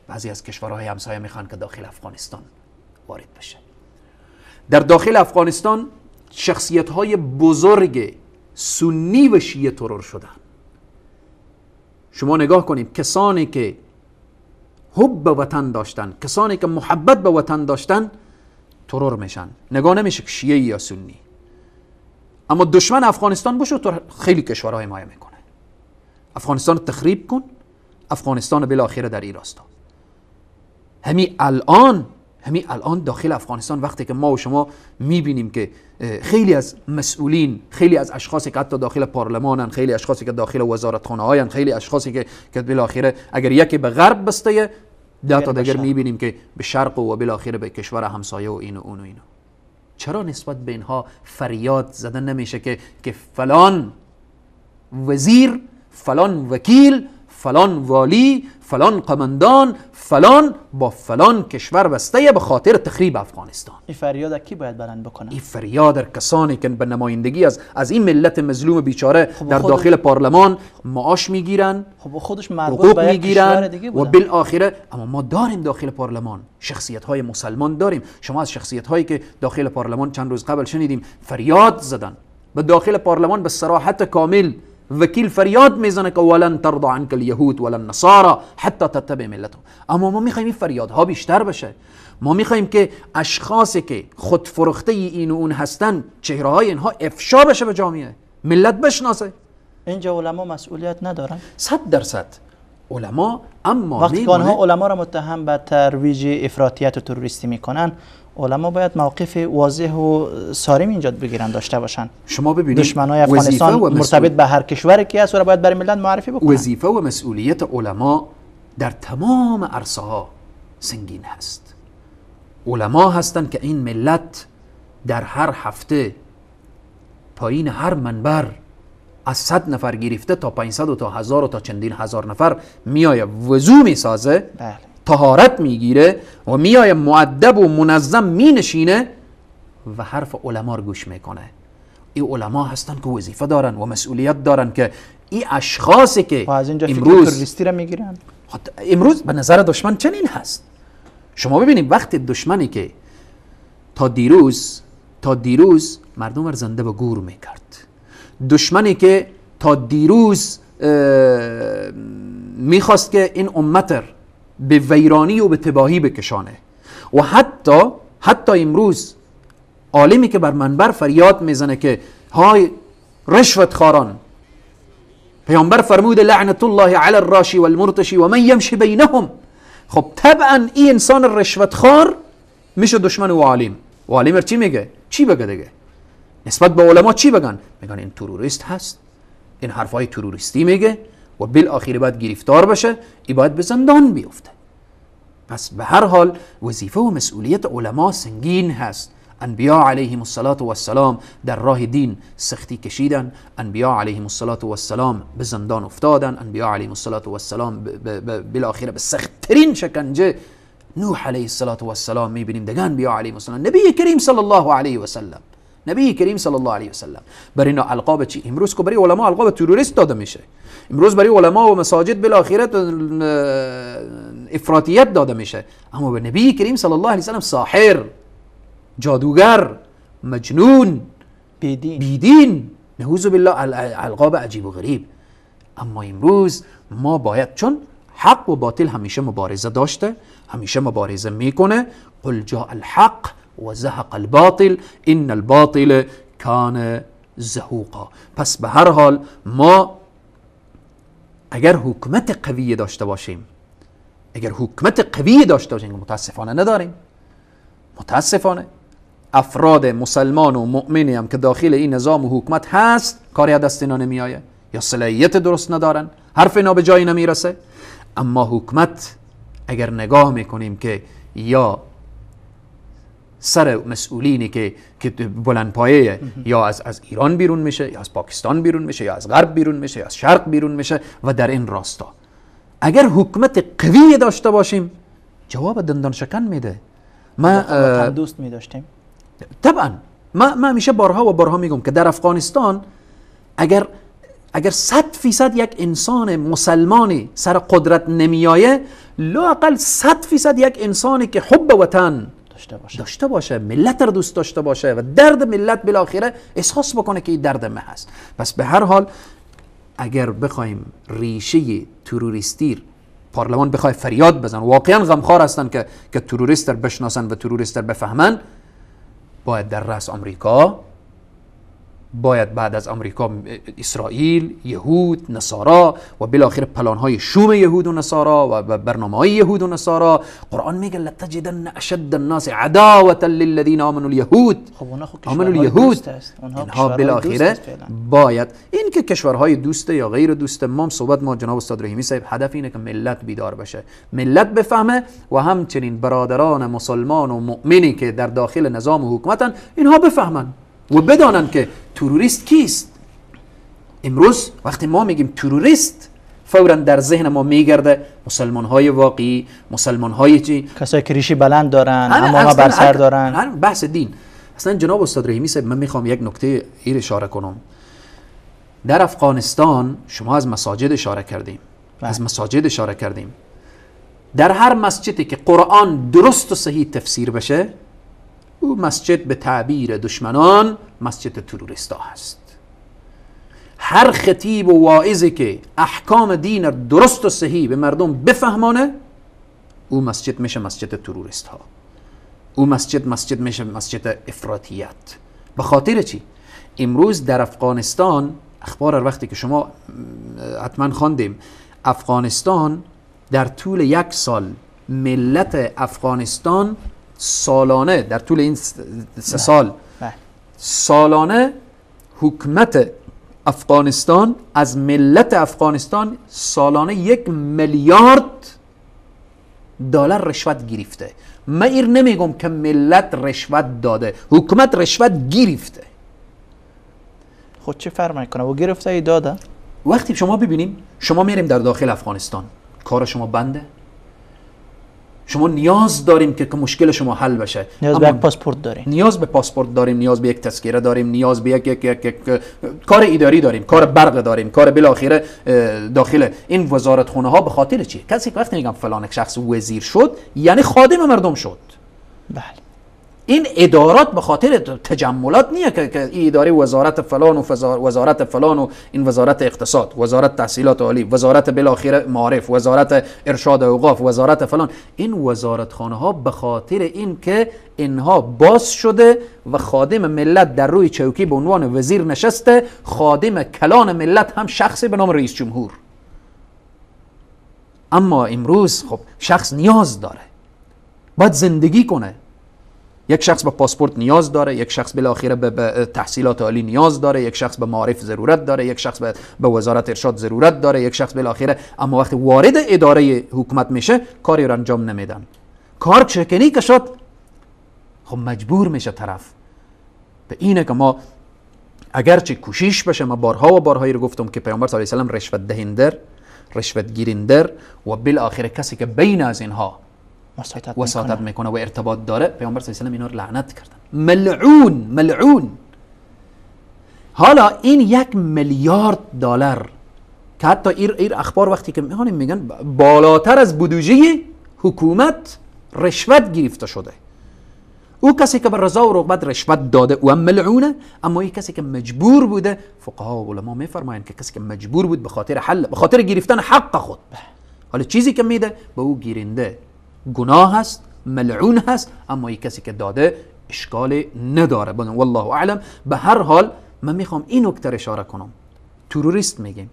بعضی از کشورهای همسایه میخوان که داخل افغانستان وارد بشه. در داخل افغانستان شخصیت‌های بزرگ سنی و شیعه ترور شدن. شما نگاه کنید، کسانی که حب به وطن داشتن، کسانی که محبت به وطن داشتن ترور میشن. نگاه نمیشه که شیعه یا سنی. اما دشمن افغانستان باشه تو خیلی کشورهای حمایه میکنه. افغانستان رو تخریب کن، افغانستان بالاخره در این راستا. همین الان داخل افغانستان وقتی که ما و شما میبینیم که خیلی از مسئولین، خیلی از اشخاصی که حتی داخل پارلمانن، خیلی اشخاصی که داخل وزارتخانه هاین، خیلی اشخاصی که بالاخره اگر یکی به غرب بسته، ده تا دیگر میبینیم که به شرق و بالاخره به کشور همسایه و اینو اونو اینو. چرا نسبت به اینها فریاد زدن نمیشه که فلان وزیر، فلان وکیل، فلان والی، فلان قماندان، فلان با فلان کشور بسته به خاطر تخریب افغانستان. این فریاد کی باید بلند بکنه؟ این فریاد کسانی که به نمایندگی از این ملت مظلوم بیچاره در داخل پارلمان معاش میگیرن، خب خودش مربوط به یک کشور دیگه و بالاخره اما ما داریم داخل پارلمان شخصیت های مسلمان داریم. شما از شخصیت هایی که داخل پارلمان چند روز قبل شنیدیم فریاد زدن به داخل پارلمان به صراحت کامل، وکیل فریاد میزنه که ولن ترضى عنك اليهود ولا النصارى حتی تتبع ملتهم. اما ما میخوایم این فریادها بیشتر بشه. ما میخوایم که اشخاصی که خودفروخته این و اون هستن چهره های اینها افشا بشه به جامعه، ملت بشناسه. اینجا علما مسئولیت ندارن؟ 100% علما، اما وقتی که آنها علما را متهم به ترویج افراطیت و تروریستی میکنن، علما باید موقف واضح و صارم اینجا بگیرن، داشته باشن. شما ببینید دشمنای افغانستان مرتبط به هر کشوری که است و باید برای ملت معرفی بکنن. وظیفه و مسئولیت علما در تمام عرصه ها سنگین هست. علما هستند که این ملت در هر هفته پایین هر منبر از 100 نفر گرفته تا 500 و تا 1000 و تا چندین هزار نفر میایه وضو میسازه، بله، طهارت میگیره و میایه مؤدب و منظم مینشینه و حرف علما رو گوش میکنه. این علما هستن که وظیفه دارن و مسئولیت دارن که این اشخاصی که از اینجا امروز تروریستی را میگیرن، امروز به نظر دشمن چنین هست. شما ببینید وقتی دشمنی که تا دیروز مردم را زنده به گور میکرد، دشمنی که تا دیروز میخواست که این امت به ویرانی و به تباهی بکشانه، و حتی امروز عالمی که بر منبر فریاد میزنه که های رشوت خاران، پیامبر فرمود لعنت الله علی الراشی والمرتشی و من یمشی بینهم. خب طبعا این انسان رشوت خار میشه دشمن و عالم. و عالم چی میگه؟ چی بگه دیگه؟ نسبت به علما چی بگن؟ میگن این تروریست هست، این حرفای تروریستی میگه و بالاخره باید گرفتار بشه، این باید به زندان بیفته. پس به هر حال وظیفه و مسئولیت علما سنگین هست. انبیاء علیهم السلام در راه دین سختی کشیدن، انبیاء علیهم السلام به زندان افتادن، انبیاء علیهم السلام بالاخره به سخت‌ترین شکنجه، نوح علیه السلام میبینیم دیگه، انبیاء علیهم السلام، نبی کریم صلی الله علیه و سلم، نبی کریم صلی الله علیه و سلم. برای اینا القاب چی؟ امروز که برای علما القاب تروریست داده میشه، امروز برای علما و مساجد بالاخره افراطیت داده میشه، اما به نبی کریم صلی الله علیه و سلم ساحر، جادوگر، مجنون، بیدین، نعوذ بالله، القاب عجیب و غریب. اما امروز ما باید، چون حق و باطل همیشه مبارزه داشته، همیشه مبارزه میکنه، قل جاء الحق و زهق الباطل ان الباطل کان زهوقا. پس به هر حال ما اگر حکومت قوی داشته باشیم، متاسفانه نداریم، متاسفانه افراد مسلمان و مؤمنی هم که داخل این نظام و حکومت هست کاری دست اینا نمیآیه، یا صلاحیت درست ندارن، حرف اینا به جایی نمیرسه. اما حکومت اگر نگاه میکنیم که یا سر مسئولینی که بلند پایه یا از ایران بیرون میشه، یا از پاکستان بیرون میشه، یا از غرب بیرون میشه، یا از شرق بیرون میشه، و در این راستا اگر حکومت قوی داشته باشیم جواب دندان شکن میده. ما دوست میداشتیم طبعا. ما میشه بارها میگم که در افغانستان اگر 100% یک انسان مسلمانی سر قدرت نمیایه، لااقل 100% یک انسانی که حب وطن داشته باشه، ملت رو دوست داشته باشه و درد ملت بالاخره احساس بکنه که این درد ما هست. پس به هر حال اگر بخوایم ریشه تروریستی پارلمان بخوای فریاد بزن، واقعا غمخوار هستن که تروریست رو بشناسن و تروریست رو بفهمن، باید در رأس آمریکا، باید بعد از آمریکا اسرائیل، یهود، نصارا و بالاخره پلانهای شوم یهود و نصارا و برنامه‌های یهود و نصارا. قرآن میگه لتجدن اشد الناس عداوة للذین آمنوا اليهود. آمنوا اليهود، اینها بالاخره باید، این که کشورهای دوسته یا غیر دوسته، ما صحبت ما جناب استاد رحیمی صاحب هدف اینه که ملت بیدار بشه، ملت بفهمه و همچنین برادران مسلمان و مؤمنی که در داخل نظام و حکومتن اینها بفهمن و بدانن که تروریست کیست. امروز وقتی ما میگیم تروریست، فورا در ذهن ما میگرده مسلمان های واقعی، مسلمان های چی؟ کسایی که ریشی بلند دارن، اما بر سر دارن. بحث دین. اصلا جناب استاد رحیمی صاحب، من میخوام یک نکته ایر اشاره کنم. در افغانستان شما از مساجد اشاره کردیم، از مساجد اشاره کردیم. در هر مسجدی که قرآن درست و صحیح تفسیر بشه، او مسجد به تعبیر دشمنان مسجد تروریستا هست. هر خطیب و واعظی که احکام دین درست و صحیح به مردم بفهمانه، او مسجد میشه مسجد تروریست ها. او مسجد میشه مسجد افراطیت. به خاطر چی؟ امروز در افغانستان اخبار وقتی که شما حتما خواندیم، افغانستان در طول یک سال ملت افغانستان سالانه، در طول این 3 سال سالانه حکومت افغانستان از ملت افغانستان سالانه 1 میلیارد دلار رشوت گرفته. من ایر نمیگم که ملت رشوت داده، حکومت رشوت گرفته. خود چه فرق میکنه و گرفته ای داده؟ وقتی شما ببینیم، شما میریم در داخل افغانستان، کار شما بنده، شما نیاز داریم که مشکل شما حل بشه. نیاز به یک پاسپورت داریم، نیاز به پاسپورت داریم، نیاز به یک تذکره داریم، نیاز به یک کار اداری داریم، کار برق داریم، کار بالاخره داخل این وزارت خونه ها. به خاطر چی؟ کسی که وقتی میگم فلان شخص وزیر شد یعنی خادم مردم شد. بله. این ادارات به خاطر تجملات نیه که این اداره وزارت فلان و وزارت فلان و این وزارت اقتصاد، وزارت تحصیلات عالی، وزارت بالاخره معارف، وزارت ارشاد اوقاف، وزارت فلان. این وزارت خانه ها به خاطر این که اینها باز شده و خادم ملت در روی چوکی به عنوان وزیر نشسته، خادم کلان ملت هم شخصی به نام رئیس جمهور. اما امروز خب شخص نیاز داره، باید زندگی کنه. یک شخص به پاسپورت نیاز داره، یک شخص بالاخره به تحصیلات عالی نیاز داره، یک شخص به معارف ضرورت داره، یک شخص به وزارت ارشاد ضرورت داره، یک شخص بالاخره. اما وقتی وارد اداره حکومت میشه کاری رو انجام نمیدن. کار چکنی که شد خب مجبور میشه طرف به اینه که ما اگرچه کوشش بشه، ما بارها و بارهایی رو گفتم که پیامبر صلی الله علیه و سلم رشوت دهنده، رشوت گیرنده و بالاخره کسی که بین از اینها وساطت میکنه و ارتباط داره، پیامبر صلی الله علیه و سلم اینا رو لعنت کردن. ملعون ملعون. حالا این 1 میلیارد دلار که حتی ایر اخبار وقتی که میگن بالاتر از بودجه حکومت رشوت گرفته شده. او کسی که به رضا و رغبت رشوت داده او هم ملعونه، اما این کسی که مجبور بوده، فقها و علما میفرمایند که کسی که مجبور بود به خاطر حل، به خاطر گرفتن حق خود، حالا چیزی که میده به او گیرنده گناه هست، ملعون هست، اما این کسی که داده اشکال نداره. والله اعلم. به هر حال من میخوام این نکته اشاره کنم. تروریست میگیم،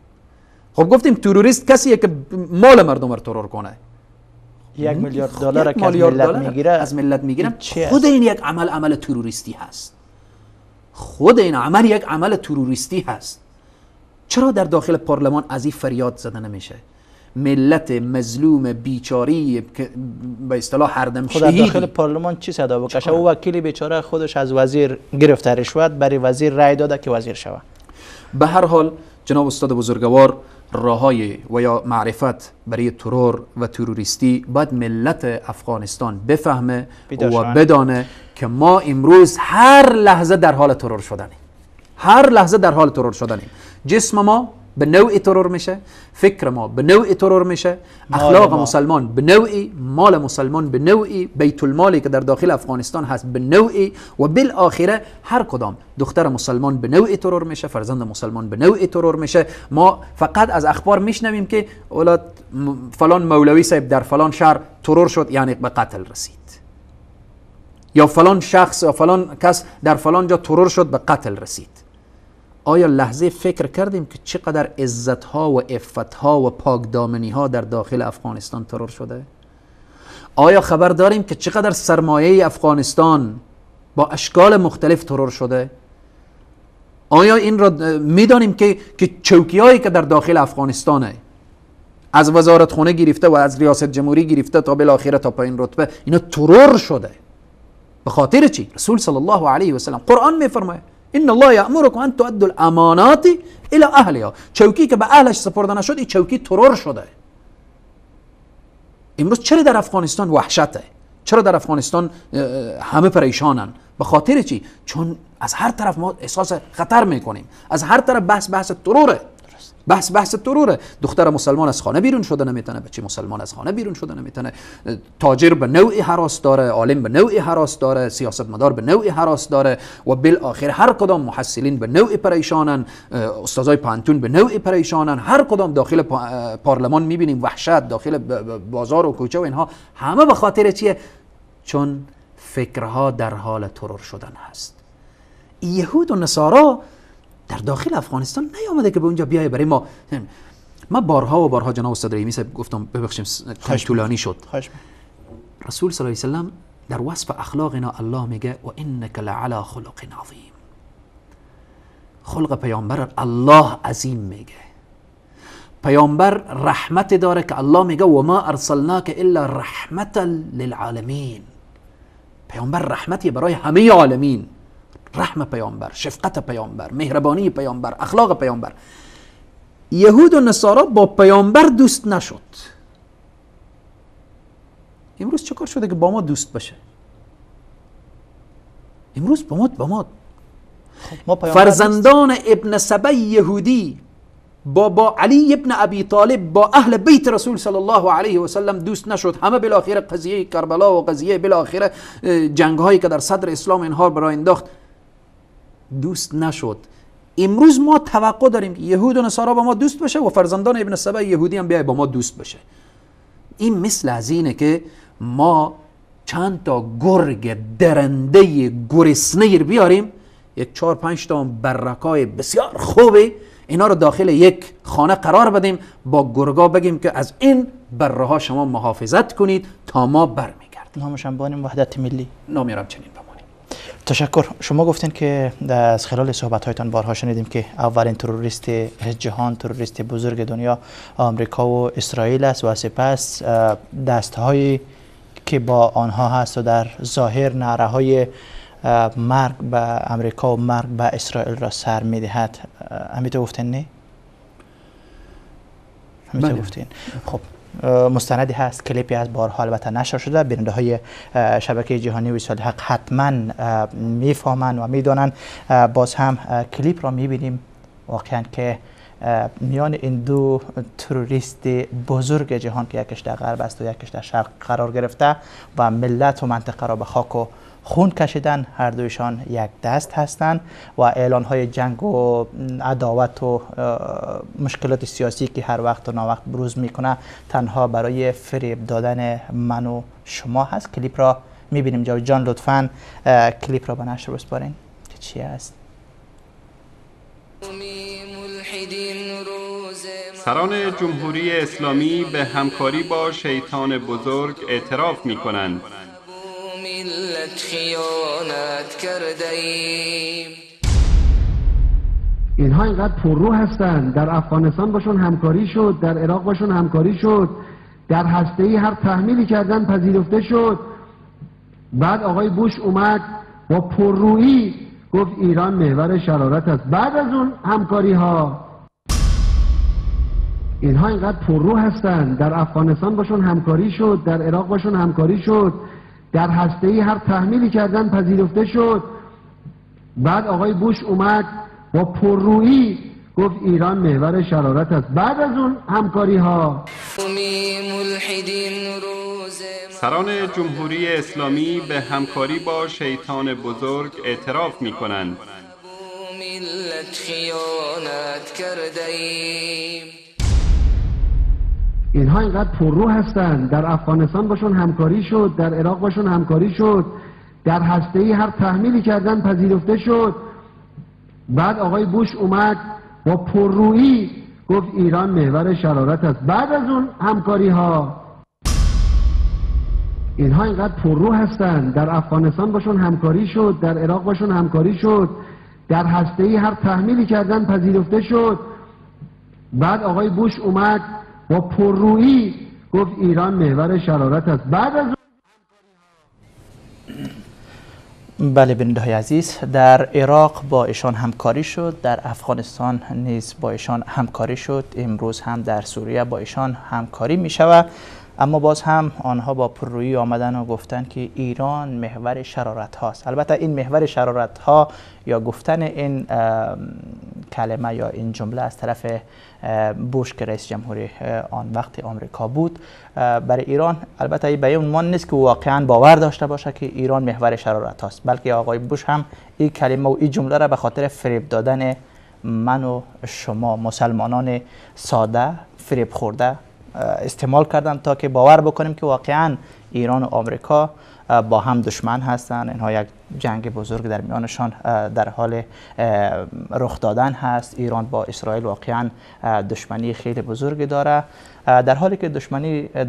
خب گفتیم تروریست کسیه که مال مردم رو ترور کنه. 1 میلیارد دلار که از ملت میگیره، خود این یک عمل تروریستی هست. خود این عمل یک عمل تروریستی هست. چرا در داخل پارلمان از این فریاد زده نمیشه؟ ملت مظلوم بیچاری که به اصطلاح هردم شهید خود داخل پارلمان چی صدا بکشه؟ او وکیل بیچاره خودش از وزیر گرفته رشوت، برای وزیر رأی داده که وزیر شود. به هر حال جناب استاد بزرگوار، راههای و یا معرفت برای ترور و تروریستی باید ملت افغانستان بفهمه و بدانه که ما امروز هر لحظه در حال ترور شدنیم. هر لحظه در حال ترور شدنیم. جسم ما به نوعی ترور میشه، فکر ما به نوعی ترور میشه، اخلاق مسلمان به نوعی، مال مسلمان به نوعی، بیت المالی که در داخل افغانستان هست به نوعی، و بالاخره هر کدام دختر مسلمان به نوعی ترور میشه، فرزند مسلمان به نوعی ترور میشه. ما فقط از اخبار میشنویم که اولاد فلان مولوی صاحب در فلان شهر ترور شد، یعنی به قتل رسید، یا فلان شخص یا فلان کس در فلان جا ترور شد به قتل رسید. آیا لحظه فکر کردیم که چقدر عزت‌ها و عفت‌ها و پاکدامنی‌ها در داخل افغانستان ترور شده؟ آیا خبر داریم که چقدر سرمایه افغانستان با اشکال مختلف ترور شده؟ آیا این را می‌دانیم که چوکی‌هایی که در داخل افغانستانه، از وزارت خونه گرفته و از ریاست جمهوری گرفته تا بالاخره تا پایین رتبه، اینا ترور شده؟ به خاطر چی؟ رسول صلی الله علیه و سلم قرآن می‌فرماید ان الله یأمرکم ان تؤدوا الامانات الى اهلها. چوکی که به اهلش سپرده نشد این چوکی ترور شده. امروز چرا در افغانستان وحشته؟ چرا در افغانستان همه پریشانن؟ به خاطر چی؟ چون از هر طرف ما احساس خطر میکنیم، از هر طرف بحث تروره، بحث تروره. دختر مسلمان از خانه بیرون شده نمیتونه، بچه مسلمان از خانه بیرون شده نمیتونه، تاجر به نوعی هراس داره، عالم به نوعی هراس داره، سیاستمدار به نوعی هراس داره و بالاخره هر کدام محصلین به نوعی پریشانن، استادای پانتون به نوعی پریشانن، هر کدام داخل پارلمان میبینیم وحشت، داخل بازار و کوچه و اینها. همه به خاطر چیه؟ چون فکرها در حال ترور شدن هست. یهود و نصارا در داخل افغانستان نیامده که به اونجا بیایه برای ما بارها و بارها جناب استاد رحیمی صاحب گفتم ببخشیم طولانی شد. رسول صلی الله علیه و سلم در وصف اخلاق اینا الله میگه و انک لعلی خلق عظیم. خلق پیامبر الله عظیم میگه. پیامبر رحمت داره که الله میگه و ما ارسلناک الا رحمتا للعالمین. پیامبر رحمتی برای همه عالمین. رحم پیامبر، شفقت پیامبر، مهربانی پیامبر، اخلاق پیامبر. یهود و نصارا با پیامبر دوست نشد. امروز چه کار شده که با ما دوست بشه؟ امروز با ما فرزندان ابن سبی یهودی با علی ابن ابی طالب با اهل بیت رسول صلی الله علیه و سلم دوست نشد. همه بالاخره قضیه کربلا و قضیه بالاخره جنگ هایی که در صدر اسلام اینها برای انداخت دوست نشد. امروز ما توقع داریم که یهود و نصارا با ما دوست بشه و فرزندان ابن سبی یهودی هم بیای با ما دوست بشه. این مثل از اینه که ما چند تا گرگ درنده گرسنه بیاریم، یک 4-5 تا برکای بسیار خوبه، اینا رو داخل یک خانه قرار بدیم، با گرگا بگیم که از این بره ها شما محافظت کنید تا ما برمیگردیم. نامش هم بانیم وحدت ملی. نامیرم چنین بمانیم. تشکر. شما گفتین که از خلال صحبت‌هایتان بارها شنیدیم که اولین تروریست جهان، تروریست بزرگ دنیا آمریکا و اسرائیل است و سپس دست‌هایی که با آنها هست و در ظاهر نعره‌های مرگ به امریکا و مرگ به اسرائیل را سر می‌دهد. همینطور گفتین نه؟ همینطور گفتین. خب مستندی هست، کلیپی از بارها البته نشر شده، بیننده های شبکه جهانی وصال حق حتما میفهمن و میدونن. باز هم کلیپ را میبینیم واقعا که میان این دو تروریست بزرگ جهان که یکیش در غرب است و یکیش در شرق قرار گرفته و ملت و منطقه را به خاک و خون کشیدن، هر دویشان یک دست هستند و اعلان های جنگ و عداوت و مشکلات سیاسی که هر وقت و ناوقت بروز میکنه تنها برای فریب دادن من و شما هست. کلیپ را میبینیم. جاوید جان لطفاً کلیپ را به نشر بسپارین که چی است. سران جمهوری اسلامی به همکاری با شیطان بزرگ اعتراف میکنند. ملت خیانت کرده ایم. اینها اینقدر پررو هستند. در افغانستان باشون همکاری شد، در عراق باشون همکاری شد، در هسته‌ای هر تحمیلی کردن پذیرفته شد. بعد آقای بوش اومد با پررویی گفت ایران محور شرارت است. بعد از اون همکاری ها اینها اینقدر پررو هستند. در افغانستان باشون همکاری شد، در عراق باشون همکاری شد، در هسته‌ای هر تحمیلی کردن پذیرفته شد. بعد آقای بوش اومد با پررویی گفت ایران محور شرارت است. بعد از اون همکاری ها سران جمهوری اسلامی به همکاری با شیطان بزرگ اعتراف می‌کنند. ملت خیانت کرده ایم. اینها اینقدر پررو هستند. در افغانستان باشون همکاری شد، در عراق باشون همکاری شد، در هسته‌ای هر تحمیلی کردن پذیرفته شد. بعد آقای بوش اومد با پررویی گفت ایران محور شرارت است. بعد از اون همکاری ها اینها اینقدر پررو هستند. در افغانستان باشون همکاری شد، در عراق باشون همکاری شد، در هسته‌ای هر تحمیلی کردن پذیرفته شد. بعد آقای بوش اومد با پررویی گفت ایران محور شرارت است. بعد از بله بیننده های عزیز، در عراق با ایشان همکاری شد، در افغانستان نیز با ایشان همکاری شد، امروز هم در سوریه با ایشان همکاری می شود. اما باز هم آنها با پررویی آمدن و گفتن که ایران محور شرارت هاست. البته این محور شرارت ها یا گفتن این کلمه یا این جمله از طرف بوش که رئیس جمهوری آن وقت آمریکا بود برای ایران، البته این به این عنوان نیست که واقعا باور داشته باشه که ایران محور شرارت هاست، بلکه آقای بوش هم این کلمه و این جمله را به خاطر فریب دادن من و شما مسلمانان ساده فریب خورده استعمال کردن تا که باور بکنیم که واقعا ایران و آمریکا با هم دشمن هستند. اینها یک جنگ بزرگ در میانشان در حال رخ دادن هست. ایران با اسرائیل واقعا دشمنی خیلی بزرگی داره، در حالی که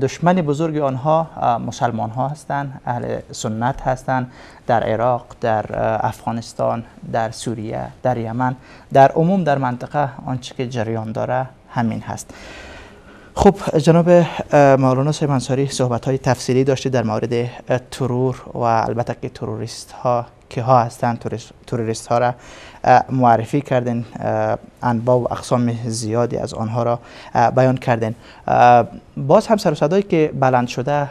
دشمن بزرگ آنها مسلمان ها هستند، اهل سنت هستند. در عراق، در افغانستان، در سوریه، در یمن، در عموم در منطقه آنچه که جریان داره همین هست. خب جناب مولانا صاحب انصاری صحبت های تفصیلی داشتید در مورد ترور و البته که تروریست ها که ها هستند، تروریست ها را معرفی کردن، انواع و اقسام زیادی از آنها را بیان کردن. باز هم سر و صدایی که بلند شده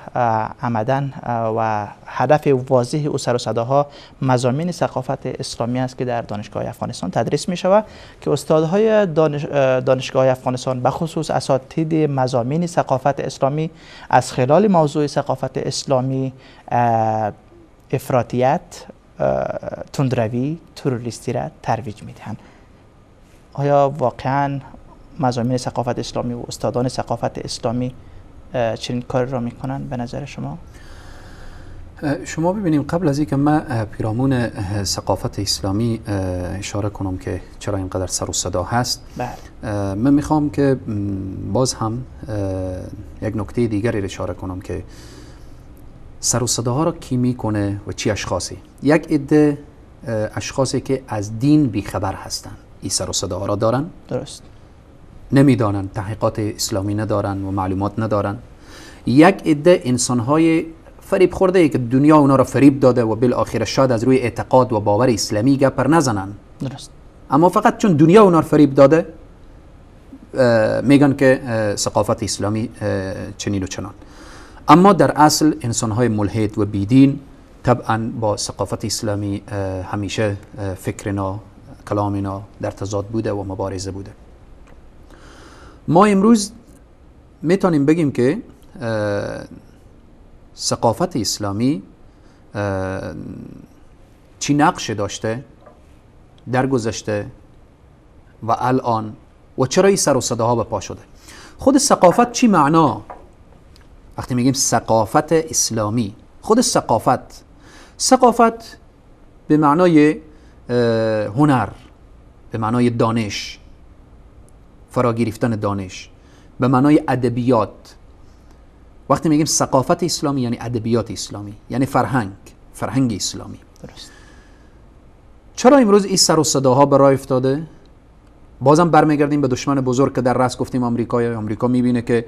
عمدن و هدف واضح او سر و صداها مضامین ثقافت اسلامی است که در دانشگاه افغانستان تدریس می شود که استادهای دانشگاه افغانستان به خصوص اساتید مضامین ثقافت اسلامی از خلال موضوع ثقافت اسلامی افراطیت، تندروی، تروریستی را ترویج میدهند. آیا واقعا مضامین ثقافت اسلامی و استادان ثقافت اسلامی چنین کاری را میکنن به نظر شما؟ شما ببینیم قبل از اینکه من پیرامون ثقافت اسلامی اشاره کنم که چرا اینقدر سر و صدا هست، من میخوام که باز هم یک نکته دیگری اشاره کنم که سر و صداها را کی میکنه و چی اشخاصی؟ یک عده اشخاصی که از دین بیخبر هستن این سر و صداها را دارن، درست، نمیدانن، تحقیقات اسلامی ندارن و معلومات ندارن. یک عده انسانهای فریب خورده ای که دنیا اونا را فریب داده و بالاخره شاید از روی اعتقاد و باور اسلامی گپر نزنن، درست، اما فقط چون دنیا اونا را فریب داده میگن که ثقافت اسلامی چنین و چنان. اما در اصل انسانهای ملحد و بیدین طبعا با ثقافت اسلامی همیشه فکرنا، کلامنا در تضاد بوده و مبارزه بوده. ما امروز میتونیم بگیم که ثقافت اسلامی چی نقش داشته در گذشته و الان و چرا این سر و صداها به پا شده. خود ثقافت چی معنا؟ وقتی میگیم ثقافت اسلامی، خود ثقافت به معنای هنر، به معنای دانش، فرا گرفتن دانش، به معنای ادبیات. وقتی میگیم ثقافت اسلامی یعنی ادبیات اسلامی، یعنی فرهنگ اسلامی. درست. چرا امروز این سر و صداها برای افتاده؟ بازم برمیگردیم به دشمن بزرگ که در رأس گفتیم آمریکا میبینه که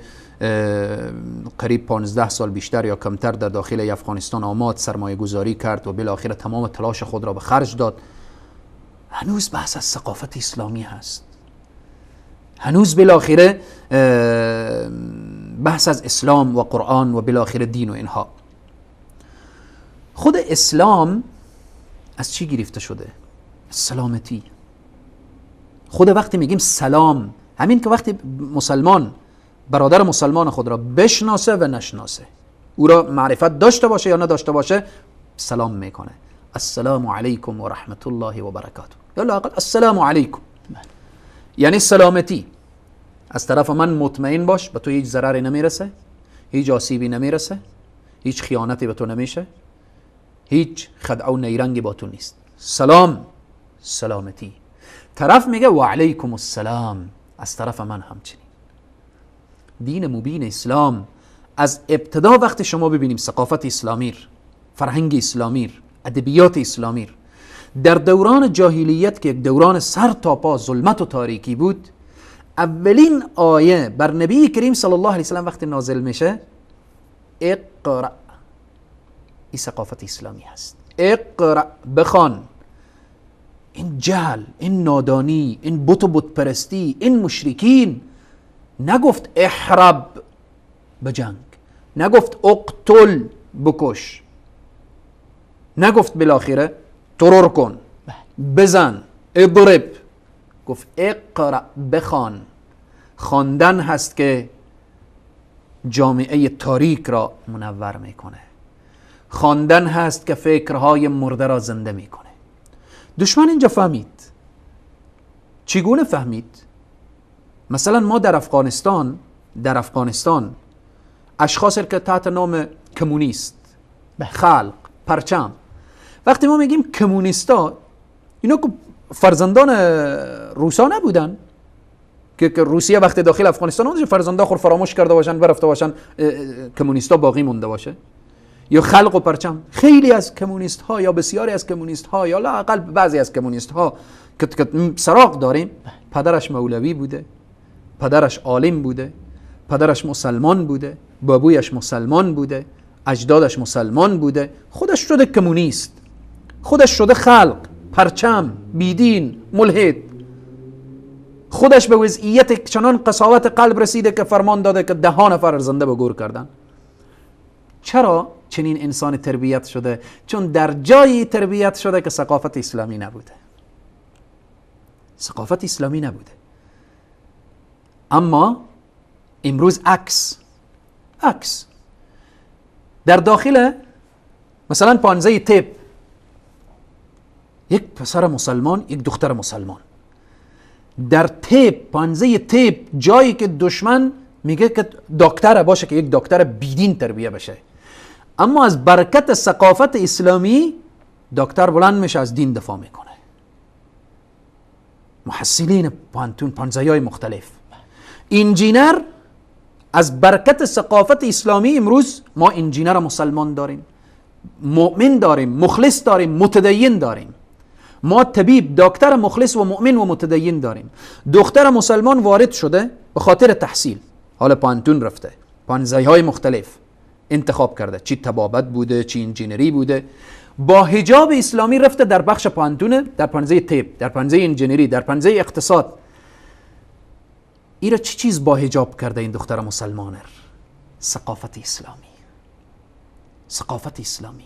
قریب 15 سال بیشتر یا کمتر در داخل افغانستان آماد، سرمایه گذاری کرد و بالاخره تمام تلاش خود را به خرج داد. هنوز بحث از ثقافت اسلامی هست، هنوز بالاخره بحث از اسلام و قرآن و بالاخره دین و اینها. خود اسلام از چی گرفته شده؟ سلامتی. خود وقتی میگیم سلام، همین که وقتی مسلمان برادر مسلمان خود را بشناسه و نشناسه، او را معرفت داشته باشه یا نداشته باشه، سلام میکنه. السلام علیکم و رحمت الله و برکاته، یا لااقل السلام علیکم، یعنی سلامتی. از طرف من مطمئن باش به تو هیچ ضرری نمیرسه، هیچ آسیبی نمیرسه، هیچ خیانتی به تو نمیشه، هیچ خدعه و نیرنگی با تو نیست. سلام، سلامتی. طرف میگه و علیکم السلام، از طرف من همچنین. دین مبین اسلام از ابتدا وقتی شما ببینیم ثقافت اسلامی، فرهنگ اسلامی، ادبیات اسلامی، در دوران جاهلیت که یک دوران سر تا پا ظلمت و تاریکی بود، اولین آیه بر نبی کریم صلی الله علیه وسلم وقتی نازل میشه اقرأ، این ثقافت اسلامی هست. اقرأ بخوان. این جهل، این نادانی، این بت و بت پرستی، این مشرکین. نگفت احرب بجنگ، نگفت اقتل بکش، نگفت بالاخره ترور کن بزن اضرب، گفت اقرأ بخوان. خواندن هست که جامعه تاریک را منور میکنه. خواندن هست که فکرهای مرده را زنده میکنه. دشمن اینجا فهمید. چگونه فهمید؟ مثلا ما در افغانستان اشخاصی که تحت نام کمونیست، خلق، پرچم، وقتی ما میگیم کمونیستا، اینا که فرزندان روسا نبودن که روسیه وقتی داخل افغانستان اونجا فرزندا خود فراموش کرده باشن برفته باشن کمونیستا باقی مونده باشه. یا خلق و پرچم، خیلی از کمونیست ها یا بسیاری از کمونیست ها یا لااقل بعضی از کمونیست ها که سراغ داریم، پدرش مولوی بوده، پدرش عالم بوده، پدرش مسلمان بوده، بابویش مسلمان بوده، اجدادش مسلمان بوده، خودش شده کمونیست، خودش شده خلق، پرچم، بیدین، ملحد، خودش به وضعیت چنان قساوت قلب رسیده که فرمان داده که 10 نفر زنده به گور کردن. چرا چنین انسان تربیت شده؟ چون در جایی تربیت شده که ثقافت اسلامی نبوده. ثقافت اسلامی نبوده. اما امروز عکس در داخل مثلا پانزه تیپ، یک پسر مسلمان، یک دختر مسلمان، در تیپ، پانزه تیپ، جایی که دشمن میگه که دکتر باشه که یک دکتر بیدین تربیه بشه، اما از برکت ثقافت اسلامی دکتر بلند میشه از دین دفاع میکنه. محصلین پانتون، پانزه‌های مختلف، انجینر، از برکت ثقافت اسلامی امروز ما انجینر مسلمان داریم، مؤمن داریم، مخلص داریم، متدین داریم. ما طبیب، دکتر مخلص و مؤمن و متدین داریم. دختر مسلمان وارد شده به خاطر تحصیل، حالا پانتون رفته، پانزه‌های مختلف انتخاب کرده، چی طبابت بوده، چی انجینری بوده، با حجاب اسلامی رفته در بخش پانتون، در پانزه طب، در پانزه انجینری، در پانزه اقتصاد. ایرا چی چیز با حجاب کرده این دختر مسلمانه؟ ثقافت اسلامی. ثقافت اسلامی.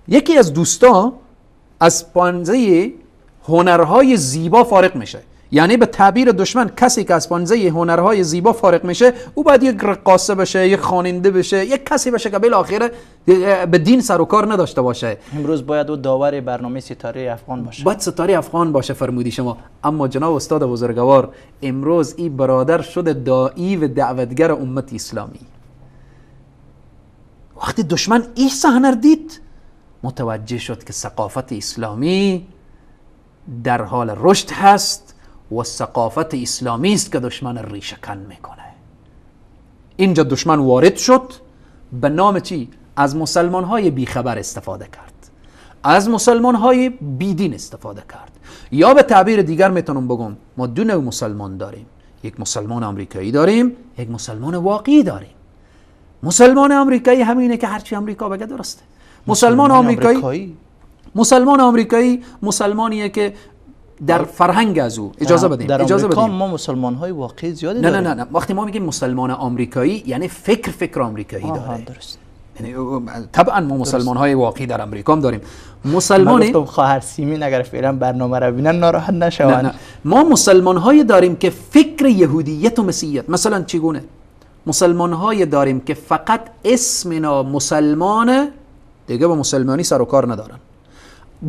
یکی از دوستا از پانزه هنرهای زیبا فارغ میشه، یعنی به تعبیر دشمن کسی که از پانزه هنرهای زیبا فارغ میشه او باید یک رقاصه بشه، یک خواننده بشه، یک کسی بشه که بالاخره به دین سر و کار نداشته باشه. امروز باید او داور برنامه ستاره افغان باشه، باید ستاره افغان باشه فرمودی شما. اما جناب استاد بزرگوار، امروز این برادر شده داعی و دعوتگر امت اسلامی. وقتی دشمن این صحنه دید متوجه شد که ثقافت اسلامی در حال رشد هست و ثقافت اسلامی است که دشمن ریشه کن میکنه. اینجا دشمن وارد شد، به نام چی؟ از مسلمان های بیخبر استفاده کرد، از مسلمان های بیدین استفاده کرد. یا به تعبیر دیگر میتونم بگم ما دو نوع مسلمان داریم، یک مسلمان آمریکایی داریم، یک مسلمان واقعی داریم. مسلمان آمریکایی همینه که هرچی آمریکا بگه درسته. مسلمان آمریکایی مسلمانیه که در فرهنگ از او اجازه بدیم. در آمریکا ما مسلمان های واقعی زیادی داریم. نه وقتی ما میگیم مسلمان آمریکایی یعنی فکر آمریکایی داره. درست. یعنی طبعا ما مسلمان های واقعی در امریکا هم داریم. مسلمانی گفتم خواهر سیمین اگر فعلا برنامه رو ببینن ناراحت نشوند. نه. ما مسلمان های داریم که فکر یهودیت و مسیحیت. مثلا چگونه؟ مسلمان های داریم که فقط اسمنا مسلمانه، دیگه با مسلمانی سر و کار ندارن.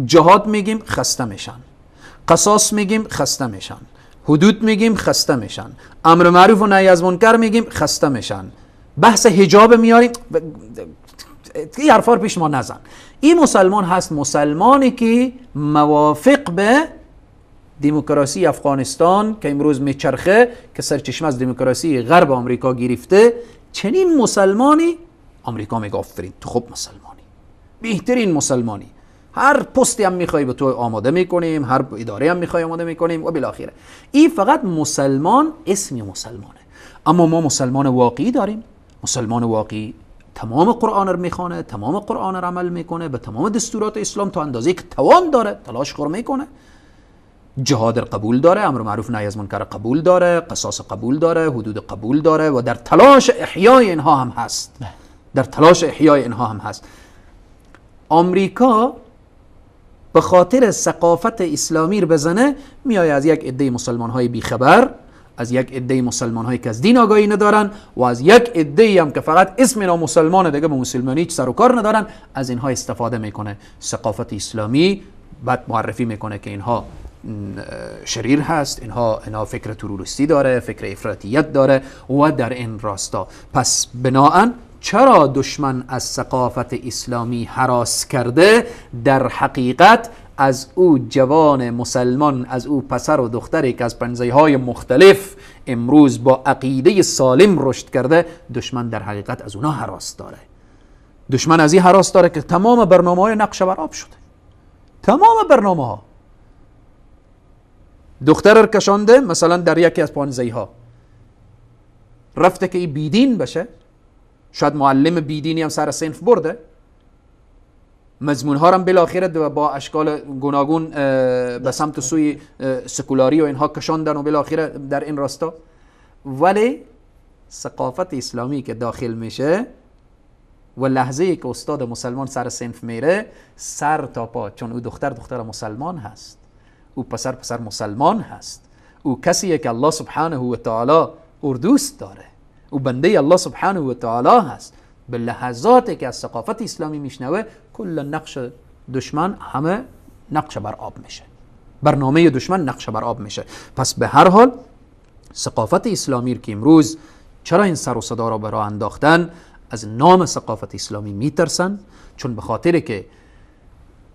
جهاد میگیم خسته میشن، قصاص میگیم خسته میشن، حدود میگیم خسته میشن، امر معروف و نهی از منکر میگیم خسته میشن، بحث حجاب میاریم. این حرفا رو پیش ما نزن. این مسلمان هست مسلمانی که موافق به دموکراسی افغانستان که امروز میچرخه، که سرچشمه از دموکراسی غرب آمریکا گرفته، چنین مسلمانی آمریکا میگه آفرین تو خوب مسلمانی، بهترین مسلمانی، هر پستی هم میخوای به تو آماده میکنیم، هر اداره هم میخوای آماده میکنیم و بالاخره. این فقط مسلمان اسمی مسلمانه. اما ما مسلمان واقعی داریم. مسلمان واقعی تمام قرآن رو میخونه، تمام قرآن رو عمل میکنه، به تمام دستورات اسلام تا اندازه که توان داره تلاش خور میکنه، جهاد قبول داره، امر معروف نهی از منکر قبول داره، قصاص قبول داره، حدود قبول داره و در تلاش احیای اینها هم هست. در تلاش احیای اینها هم هست. آمریکا به خاطر ثقافت اسلامی رو بزنه، میایه از یک عده مسلمان های بیخبر، از یک عده مسلمان هایی که از دین آگاهی ندارن و از یک عده هم که فقط اسم اینا مسلمانه، دیگه به مسلمانی هیچ سر و کار ندارن، از اینها استفاده میکنه. ثقافت اسلامی بعد معرفی میکنه که اینها شریر هست، اینها فکر تروریستی داره، فکر افراطیت داره و در این راستا. پس بناهن چرا دشمن از ثقافت اسلامی هراس کرده؟ در حقیقت از او جوان مسلمان، از او پسر و دختری که از پنجه‌های مختلف امروز با عقیده سالم رشد کرده، دشمن در حقیقت از اونا هراس داره. دشمن از این هراس داره که تمام برنامه‌های نقش بر آب شده. تمام برنامه‌ها دختر کشانده، مثلا در یکی از پانزه‌ها رفته که این بیدین بشه، شاید معلم بیدینی هم سر صنف برده، مضمون‌ها هم بالاخره با اشکال گوناگون به سمت سوی سکولاری و اینها کشاندن و بالاخره در این راستا. ولی ثقافت اسلامی که داخل میشه و لحظه‌ای که استاد مسلمان سر صنف میره، سر تا پا، چون او دختر مسلمان هست، او پسر مسلمان هست، او کسیه که الله سبحانه و تعالی او دوست داره، او بنده الله سبحانه و تعالی هست. به لحظاتی که از ثقافت اسلامی میشنوه، کل نقش دشمن همه نقش بر آب میشه، برنامه دشمن نقش بر آب میشه. پس به هر حال ثقافت اسلامی که امروز چرا این سر و صدا را برای انداختن، از نام ثقافت اسلامی میترسن، چون به خاطر که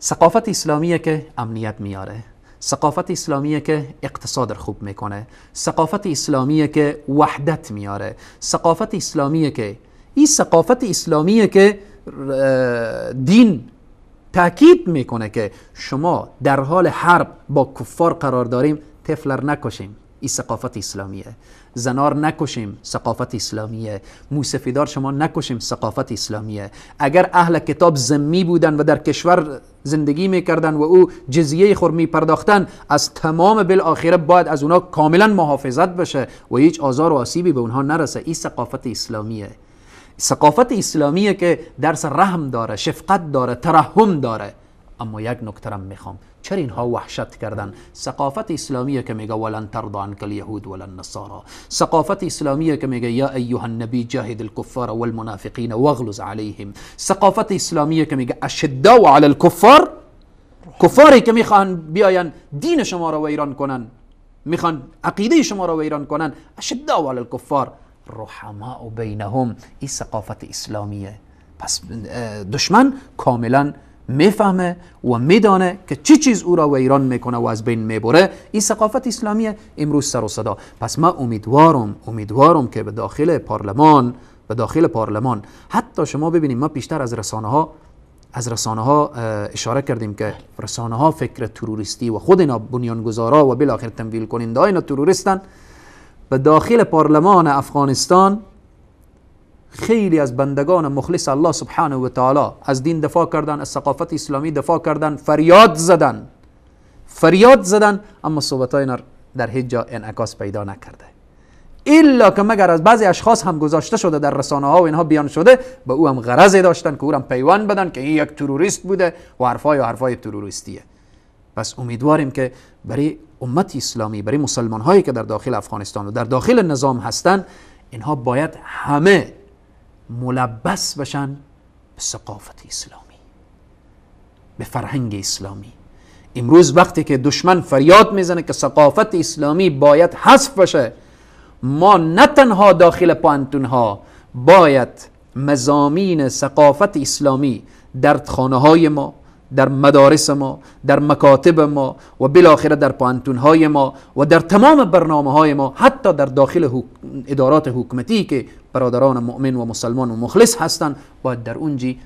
ثقافت اسلامیه که امنیت میاره، ثقافت اسلامیه که اقتصاد خوب میکنه، ثقافت اسلامیه که وحدت میاره، ثقافت اسلامیه که این ثقافت اسلامیه که دین تاکید میکنه که شما در حال حرب با کفار قرار داریم، طفلر نکشیم، این ثقافت اسلامیه. زنار نکشیم، ثقافت اسلامیه. موسفیدار شما نکشیم، ثقافت اسلامیه. اگر اهل کتاب ذمی بودن و در کشور زندگی میکردن و او جزیه خور میپرداختن، از تمام بالاخره باید از اونا کاملا محافظت بشه و هیچ آزار و آسیبی به اونها نرسه. این ثقافت اسلامیه. ثقافت اسلامیه که درس رحم داره، شفقت داره، ترحم داره. اما یک نکته میخوام، چرا اینها وحشت کردن؟ ثقافت اسلامیه که میگه ولن ترضى عنك اليهود ولا النصارى. ثقافت اسلامیه که میگه یا ایها النبی جاهد الكفار والمنافقین واغلظ عليهم. ثقافت اسلامیه که میگه اشداء علی الكفار، کفاری که میخوان بیاین دین شما را ویران کنن، میخوان عقیده شما را ویران کنن، اشداء علی الكفار رحماء بینهم. این ثقافت اسلامیه. پس دشمن کاملا میفهمه و میدانه که چی چیز او را ویران میکنه و از بین میبره. این ثقافت اسلامیه امروز سر و صدا. پس من امیدوارم که به داخل پارلمان حتی شما ببینیم، ما پیشتر از رسانه ها اشاره کردیم که رسانه ها فکر تروریستی و خود اینا بنیانگذارا و بالاخره تمویل کننده اینا تروریستن. به داخل پارلمان افغانستان خیلی از بندگان مخلص الله سبحانه و تعالی از دین دفاع کردن، از ثقافت اسلامی دفاع کردن، فریاد زدن، اما صحبت های در هیچ جا انعکاس پیدا نکرده، الا که مگر از بعضی اشخاص هم گذاشته شده در رسانه ها و اینها بیان شده، به او هم غرضی داشتن که او هم پیوند بدن که این یک تروریست بوده و حرفای تروریستیه. پس امیدواریم که برای امت اسلامی، برای مسلمان هایی که در داخل افغانستان و در داخل نظام هستن، اینها باید همه ملبس بشن به ثقافت اسلامی، به فرهنگ اسلامی. امروز وقتی که دشمن فریاد میزنه که ثقافت اسلامی باید حذف بشه، ما نه تنها داخل پانتون ها باید مضامین ثقافت اسلامی در خانه های ما، در مدارس ما، در مکاتب ما و بالاخره در پانتون های ما و در تمام برنامه های ما، حتی در داخل ادارات حکومتی که برادران مؤمن و مسلمان و مخلص هستند، باید در اونجی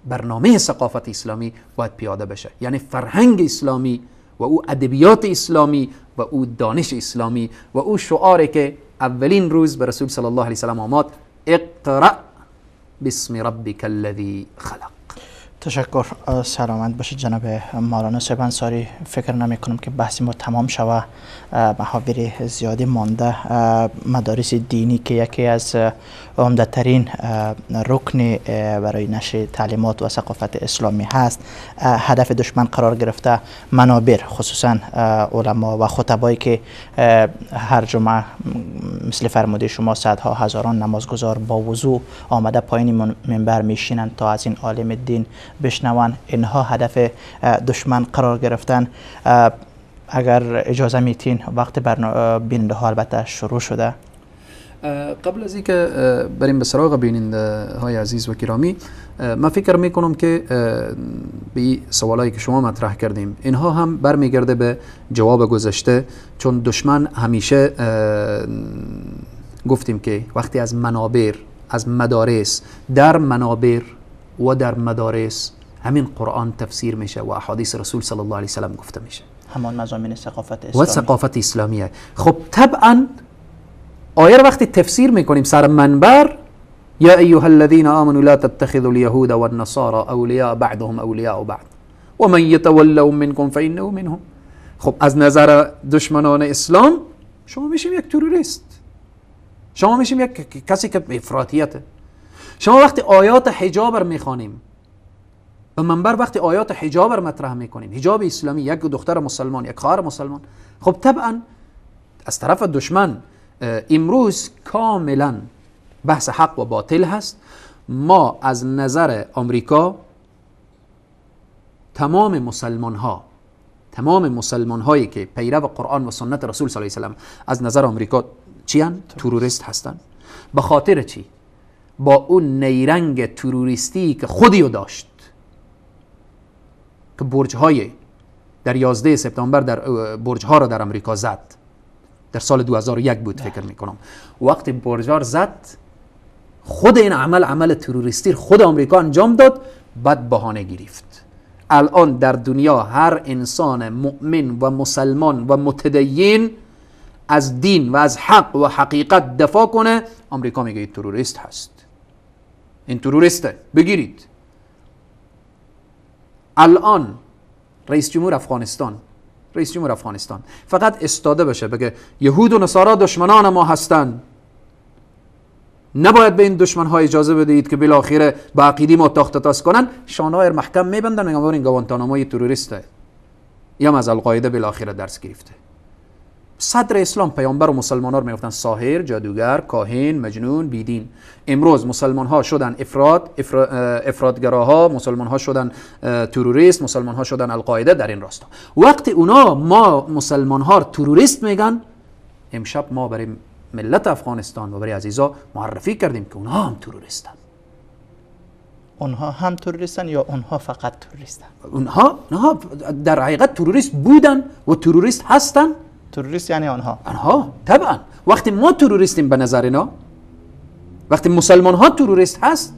برنامه ثقافت اسلامی باید پیاده بشه. یعنی فرهنگ اسلامی و او ادبیات اسلامی و او دانش اسلامی و او شعاری که اولین روز به رسول صلی الله علیه و سلم آمد، اقرأ باسم ربك الذي خلق. تشکر. سلامت باشید جناب مولانا صاحب انصاری. فکر نمی کنم که بحثی ما تمام شود، محاور زیادی مانده. مدارس دینی که یکی از عمده ترین رکن برای نشر تعلیمات و ثقافت اسلامی هست، هدف دشمن قرار گرفته منابر، خصوصا علما و خطبایی که هر جمعه مثل فرموده شما صدها هزاران نمازگزار با وضو آمده پایین منبر میشینند تا از این عالم دین بشنوان. اینها هدف دشمن قرار گرفتن. اگر اجازه میتین وقت بیننده ها البته شروع شده. قبل از اینکه بریم به سراغ بیننده های عزیز و گرامی، من فکر میکنم که به سوالایی که شما مطرح کردیم اینها هم برمیگرده به جواب گذشته، چون دشمن همیشه گفتیم که وقتی از منابر، از مدارس، در منابر و در مدارس همین قرآن تفسیر میشه و احادیث رسول صلی الله علیه و سلم گفته میشه، همان مضامین ثقافت اسلامی و ثقافت اسلامیه. خب طبعا آیه وقتی تفسیر میکنیم سر منبر، یا ایها الذین آمنوا لا تتخذوا اليهود والنصارى اولیاء بعضهم اولیاء بعض ومن يتولوا منكم فانه منهم. خب از نظر دشمنان اسلام شما میشیم یک تروریست، شما میشیم یک کسی که افراطیته. شما وقتی آیات حجاب رو میخوانیم به منبر، وقتی آیات حجاب رو مطرح میکنیم، حجاب اسلامی، یک دختر مسلمان، یک خواهر مسلمان، خب طبعا از طرف دشمن امروز کاملا بحث حق و باطل هست. ما از نظر آمریکا تمام مسلمان هایی که پیرو قرآن و سنت رسول صلی الله علیه و سلم از نظر آمریکا چی هستند؟ تروریست هستند. به خاطر چی؟ با اون نیرنگ تروریستی که خودیو داشت، که برج‌های در 11 سپتامبر در برج‌ها را در آمریکا زد، در سال 2001 بود فکر میکنم. وقتی برج‌ها زد، خود این عمل تروریستی خود آمریکا انجام داد، بعد بهانه گرفت. الان در دنیا هر انسان مؤمن و مسلمان و متدین از دین و از حق و حقیقت دفاع کنه، آمریکا میگه این تروریست هست، این تروریسته، بگیرید. الان رئیس جمهور افغانستان فقط استاده بشه بگه یهود و نصارا دشمنان ما هستند، نباید به این دشمن‌ها اجازه بدهید که بالاخره با عقیده ما تاخت تاس کنن، شانه‌های محکم میبندن، میگن این گوانتانامو تروریسته، یا از القاعده بالاخره درس گرفته. صدر اسلام پیامبر و مسلمان‌ها رو میگفتن ساحر، جادوگر، کاهن، مجنون، بیدین. امروز مسلمان‌ها شدن افراطگراها، مسلمان‌ها شدن تروریست، مسلمان‌ها شدن القاعده در این راستا. وقتی اونا ما مسلمان‌ها تروریست میگن، امشب ما برای ملت افغانستان و برای عزیزا معرفی کردیم که اونها هم تروریستن. اونها هم تروریستن یا اونها فقط تروریستن؟ اونها در حقیقت تروریست بودن و تروریست هستن. تروریست یعنی آنها طبعا. وقتی ما تروریستیم به نظر اینا، وقتی مسلمان ها تروریست هست،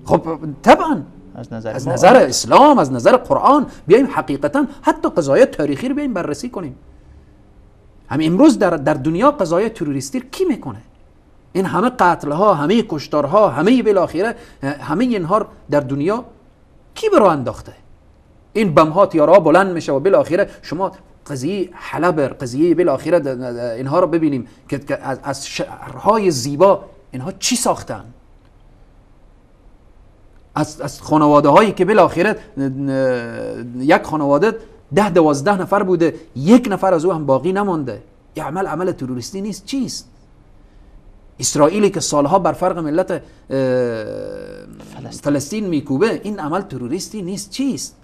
خب طبعا از نظر اسلام، از نظر قرآن بیایم حقیقتا حتی قضایا تاریخی رو بیایم بررسی کنیم. همین امروز در دنیا قضایا تروریستی رو کی میکنه؟ این همه قتل ها، همه کشتار ها، همه بالاخره همه اینها در دنیا کی برو انداخته؟ این بم ها تیارها بلند میشه و بالاخره شما قضیه حلب، قضیه بالاخره اینها رو ببینیم که از شهرهای زیبا اینها چی ساختن، از خانواده هایی که بالاخره یک خانواده 10-12 نفر بوده، یک نفر از او هم باقی نمانده. این عمل تروریستی نیست. چیست؟ اسرائیلی که سالها بر فرق ملت فلسطین میکوبه، این عمل تروریستی نیست. چیست؟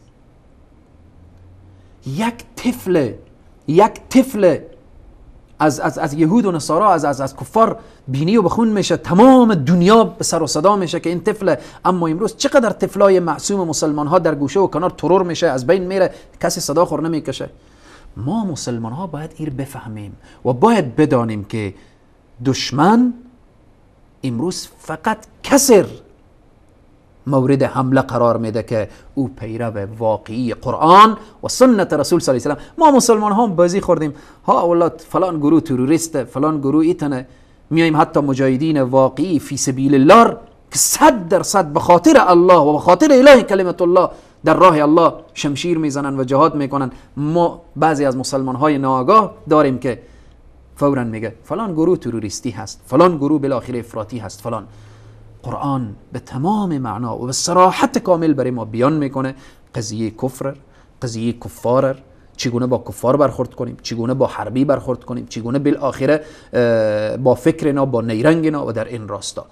یک طفل از یهود و نصارا، از کفار بینی و بخون میشه، تمام دنیا به سر و صدا میشه که این طفل. اما امروز چقدر طفلای معصوم مسلمان ها در گوشه و کنار ترور میشه، از بین میره، کسی صدا خور نمیکشه. ما مسلمان ها باید این بفهمیم و باید بدانیم که دشمن امروز فقط کسر مورد حمله قرار میده که او پیرو واقعی قرآن و سنت رسول صلی الله علیه و سلم. ما مسلمان ها بازی خوردیم، ها اولاد فلان گروه تروریست، فلان گروه ایتنه، میایم حتی مجاهدین واقعی فی سبیل الله که 100% به خاطر الله و به خاطر اله کلمت الله در راه الله شمشیر میزنن و جهاد میکنن. ما بعضی از مسلمان های ناآگاه داریم که فوراً میگه فلان گروه تروریستی هست، فلان گروه بالاخره افراطی هست، فلان. قرآن به تمام معنا و به صراحت کامل برای ما بیان میکنه قضیه کفر، قضیه کفار، چگونه با کفار برخورد کنیم، چگونه با حربی برخورد کنیم، چگونه بالاخره با فکرنا، با نیرنگنا و در این راستا.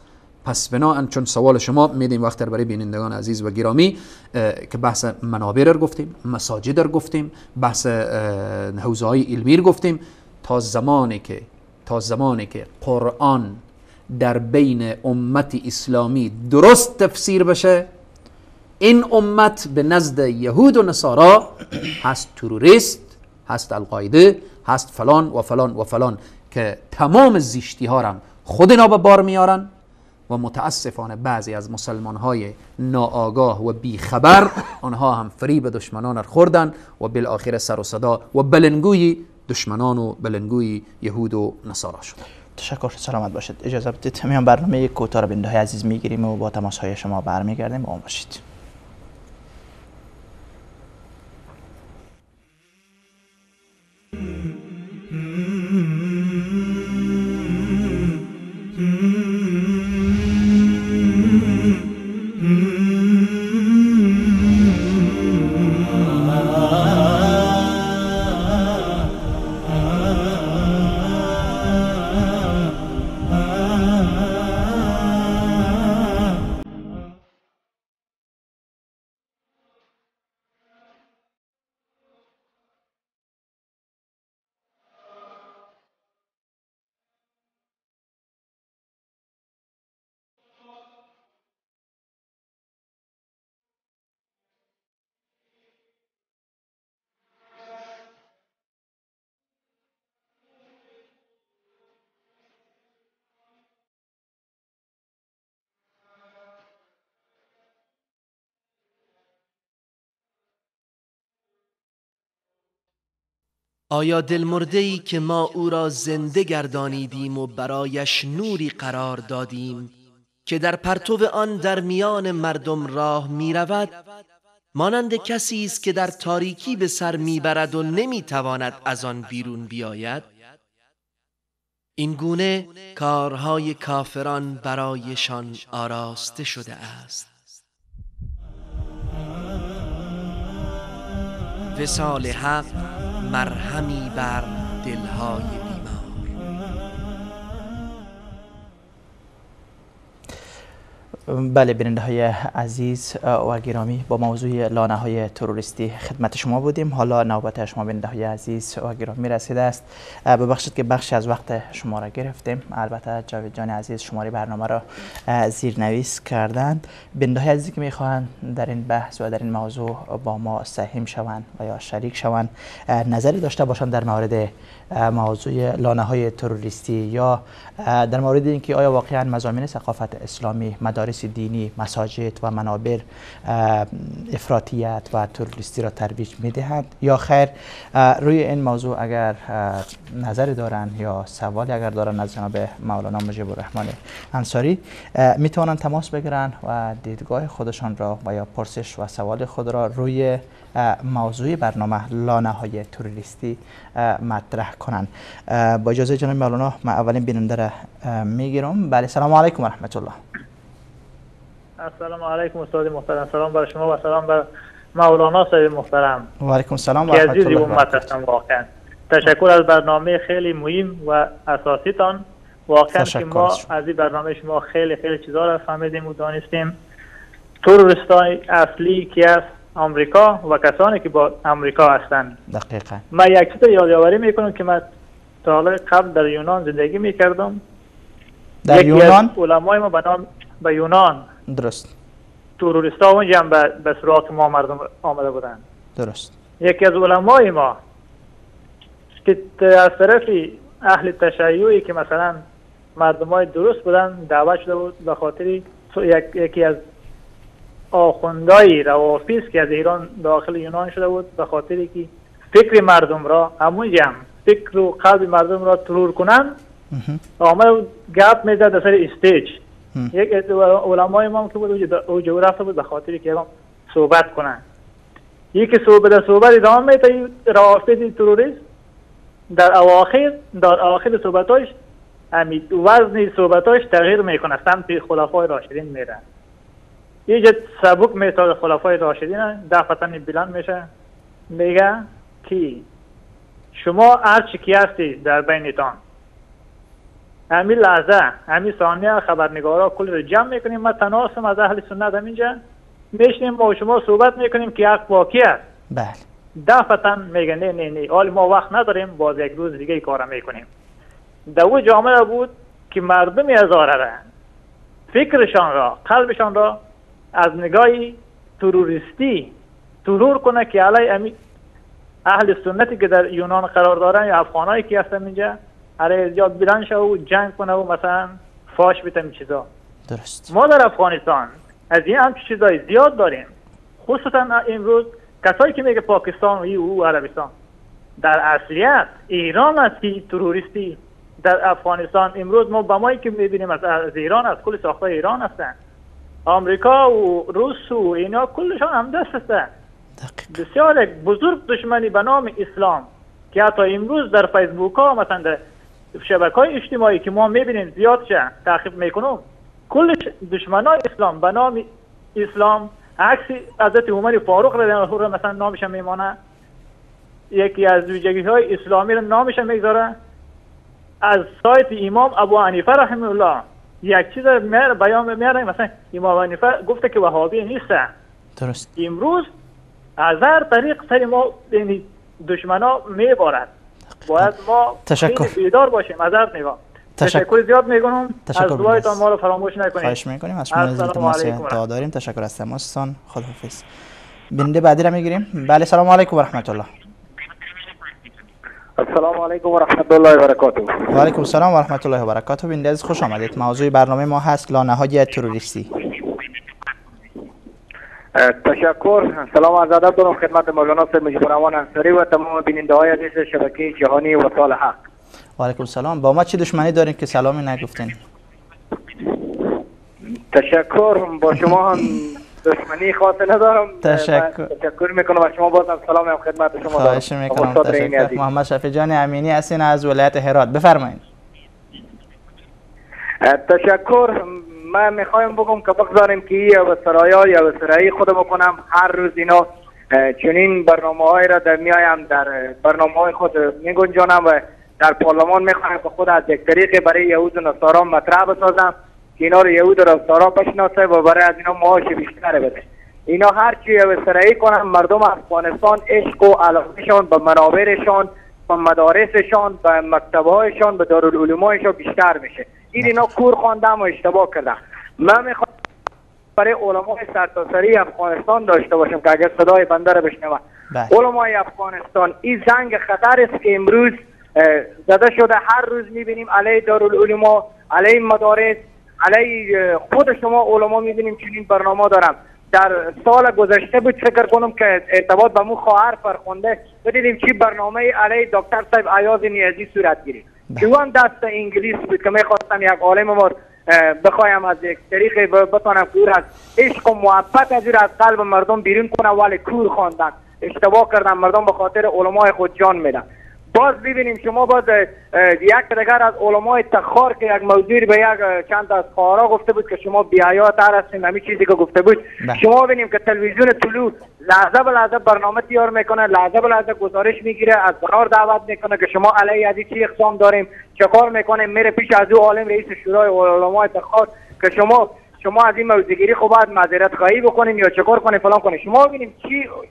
پس بناهن چون سوال شما میدیم وقت برای بینندگان عزیز و گرامی که بحث منابر رو گفتیم، مساجد رو گفتیم، بحث حوزه های علمی رو گفتیم. تا زمانی که قرآن در بین امت اسلامی درست تفسیر بشه، این امت به نزد یهود و نصارا هست تروریست، هست القاعده، هست فلان و فلان و فلان که تمام زیشتی ها هم خود اینا به بار میارن و متاسفانه بعضی از مسلمان های ناآگاه و بیخبر آنها هم فریب دشمنان خوردن و بالاخره سر و صدا و بلنگوی دشمنان و بلنگوی یهود و نصارا شد. تشکر، سلامت باشید. اجازه بدید میان برنامه کوتاه رو بیننده های عزیز میگیریم و با تماس های شما برمیگردیم. با ما باشید. آیا دلمرده‌ای که ما او را زنده گردانیدیم و برایش نوری قرار دادیم که در پرتو آن در میان مردم راه می رود، مانند کسی است که در تاریکی به سر می برد و نمی تواند از آن بیرون بیاید؟ این گونه کارهای کافران برایشان آراسته شده است. وصال حق مرهمی بر دلهای بیمار. بله بیننده های عزیز و گرامی، با موضوع لانه های تروریستی خدمت شما بودیم. حالا نوبت شما بیننده های عزیز و گرامی رسیده است. ببخشید که بخشی از وقت شما را گرفتیم. البته جاوید جان عزیز شماره برنامه را زیرنویس کردند. بیننده های عزیزی که میخواهند در این بحث و در این موضوع با ما سهم شوند و یا شریک شوند، نظری داشته باشند در مورد موضوع لانه های تروریستی یا در مورد اینکه آیا واقعا مضامین ثقافت اسلامی، مدارس دینی، مساجد و منابر افراطیت و تروریستی را ترویج میدهند یا خیر، روی این موضوع اگر نظری دارند یا سوالی اگر دارند از جناب مولانا مجیب الرحمن انصاری میتوانند تماس بگیرند و دیدگاه خودشان را و یا پرسش و سوال خود را روی موضوع برنامه لانه های تروریستی مطرح کنند. با اجازه جناب مولانا من اولین بیننده را میگیرم. بله، سلام علیکم و رحمت الله. السلام علیکم استاد محترم. سلام بر شما و سلام بر مولانا صاحب محترم. و علیکم السلام و رحمت الله. امت هستم واقعا. تشکر از برنامه خیلی مهم و اساسی تان. واقعا که ما از این برنامه شما خیلی چیزا را فهمیدیم و دانستیم. تروریستان اصلی که از آمریکا و کسانی که با آمریکا هستند. دقیقاً. من یک چیز یادآوری میکنم که من تا حالا قبل در یونان زندگی میکردم. در یونان؟ علمای ما به نام به یونان. درست. تروریستا اونجا هم به سراغ ما مردم آمده بودند. درست. یکی از علمای ما که از طرف اهل تشیعی که مثلا مردمای درست بودن دعوت شده بود به خاطر یکی از آخوندهای روافیز که از ایران داخل یونان شده بود به خاطر که فکر مردم را همونجا فکر و قلب مردم را ترور کنن، آمده گپ میزد در سر استیج یک علمای ما که بود او رفته بود به خاطری که صحبت کنن. یکی صحبت ادامه میده رافضی تروریست در آخر صحبتاش وزن صحبتاش تغییر میکنه، سمت خلفای راشدین میره. یه جد سبک میتاد خلفای راشدین دفعتاً بلند میشه میگه که شما هر چی که هستی در بینتان همین لحظه همین ثانیه خبرنگارا کل رو جمع میکنیم، ما تنها هستم از اهل سنت همینجا میشنیم با شما صحبت میکنیم که حق واقعی است. بله. دفعتاً میگه نه حال ما وقت نداریم، باز یک روز دیگه کارا میکنیم. در او جامعه بود که مردم هزاره را فکرشان را قلبشان را از نگاه تروریستی ترور کنه که علی اهل سنتی که در یونان قرار دارن یا افغانایی که هستن اینجا علی یا بلند شه و جنگ کنه و مثلا فاش بده این چیزا. درست. ما در افغانستان از این هم چیزای زیاد داریم، خصوصا امروز کسایی که میگه پاکستان و او عربستان، در اصلیت ایران است که تروریستی در افغانستان. امروز ما بمایی که میبینیم از ایران است، کل ساختای ایران هستن. آمریکا و روس و اینا کلشان هم دست هستن. بسیار یک بزرگ دشمنی به نام اسلام که حتی امروز در فیسبوک ها مثلا در شبکه‌های اجتماعی که ما میبینیم زیاد شه تعقیب میکنم، کلش دشمنای اسلام به نام اسلام عکس حضرت عمر فاروق را مثلا نامش میمانه، یکی از ویژگی های اسلامی را نامش میگذاره. از سایت امام ابو حنیفه رحمه الله یک چیز بیان میاره، مثلا امام ابو حنیفه گفته که وهابی نیست. درست. امروز از هر طریق سر ما دشمنا میبارد. باید ما بیدار باشیم از هر نگاه. تشکر زیاد میکنم از دعایتان ما رو فراموش نکنید. خواهش میکنیم از شما از تماس داریم. تشکر از تماستان. خداحافظ. بنده بعدی را میگیریم. بله سلام علیکم و رحمت الله. السلام علیکم و رحمت الله و برکاته. و علیکم السلام و رحمت الله و برکاته. بنده عزیز خوش آمدید. موضوع برنامه ما هست لانه‌های تروریستی. تشکر. سلام عرض ادب دارم خدمت مولانا صاحب مجیب الرحمن انصاری و تمام بیننده‌های عزیز شبکه جهانی وصال حق. و علیکم السلام. با ما چه دشمنی دارین که سلامی نگفتین؟ تشکر. با شما هم دشمنی خاصی ندارم. تشکر میکنم و شما بازم سلام هم خدمت شما دارم. خواهش میکنم. تشکر. محمد شفیع جان امینی هستین از ولایت هرات، بفرمایید. تشکر. من میخوایم بگم که بگذاریم که یا سرایا یا سرایی خود بکنم. هر روز اینا چنین برنامه‌های را در میایم در برنامه‌های خود میگنجانم و در پارلمان میخوایم که خود از یک طریق برای یهود و نصارا مطرح بسازم که اینا رو یهود و نصارا بشناسه و برای از اینا معاش بیشتر بده. اینا هرچی سرایی کنن مردم افغانستان عشق و علاقهشان به منابرشان، به مدارسشان، به مکتبهایشان، به دارالعلومایشان بیشتر میشه. اینا کور خواندم و اشتباه کردم. من میخوام برای علمای سرتاسری افغانستان داشته باشم که اگر صدای بنده را بشنوم. علمای افغانستان این زنگ خطر است که امروز زده شده. هر روز میبینیم علیه دارالعلوما، علیه مدارس، علیه خود شما علما میبینیم چنین برنامه دارم. در سال گذشته بود فکر کنم که ارتباط به مو خواهر فرخنده بدیدیم چی برنامه علیه دکتر صاحب عیاض نیازی صورت گیرید که اون دست انگلیس بود که میخواستم یک عالم ما بخوایم از یک طریق بتونم کور از عشق و محبت از قلب مردم بیرون کنم ولی کور خواندن، اشتباه کردن. مردم به خاطر علمای خود جان میدن. باز ببینیم شما باز یک دیگر از علمای تخار که یک موضوعی به یک چند از خواهرها گفته بود که شما بی‌حیا تر هستین، همین چیزی که گفته بود. شما ببینیم که تلویزیون طلوع لحظه به لحظه برنامه تیار میکنه، لحظه به لحظه گزارش میگیره، از بنار دعوت میکنه که شما علیه از چی اقسام داریم، چه کار میکنه، میره پیش از او عالم رئیس شورای علمای تخار که شما از این موضوعگیری خب باید معذرت خواهی بکنین یا چه کار کنین فلان کنین. شما ببینیم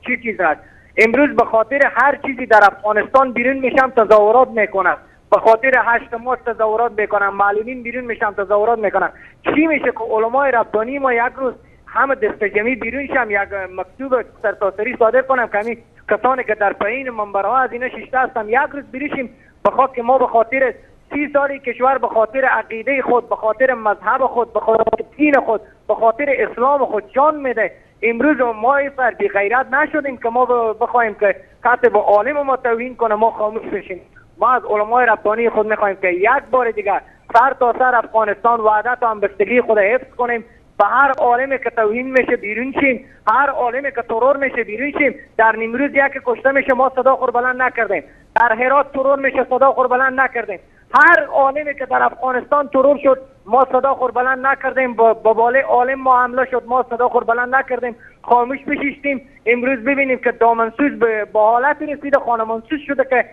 چی چیز هست. امروز به خاطر هر چیزی در افغانستان بیرون میشم تظاهرات میکنم، به خاطر 8 مارس تظاهرات میکنم، معلولین بیرون میشم تظاهرات میکنم. چی میشه که علمای ربانی ما یک روز همه دستجمعی بیرون شم، یک مکتوب سرتاسری صادر کنم که همین کسانی که در پایین منبرها از اینا شیشته هستم یک روز بریشیم به خاک ما. به خاطر 30 سالی کشور به خاطر عقیده خود، به خاطر مذهب خود، به خاطر دین خود، به خاطر اسلام خود جان میده. امروز ما ایفر بی غیرت نشدیم که ما بخوایم که کاتب عالم ما توهین کنه ما خاموش بشیم. ما از علمای ربانی خود میخوایم که یک بار دیگر سر تا سر افغانستان وحدت و همبستگی خود حفظ کنیم. به هر عالمی که توهین میشه بیرون شیم، هر عالمی که ترور میشه بیرون شیم. در نیمروز یکی کشته میشه ما صدا خور بلند نکردیم، در هرات ترور میشه صدا خور بلند نکردیم، هر عالمی که در افغانستان ترور شد ما صدا خور بلند نکردیم، با باله عالم ما حمله شد ما صدا خور بلند نکردیم، خاموش بشیشتیم. امروز ببینیم که دامنسوز به حالتی رسیده، خانمانسوز شده که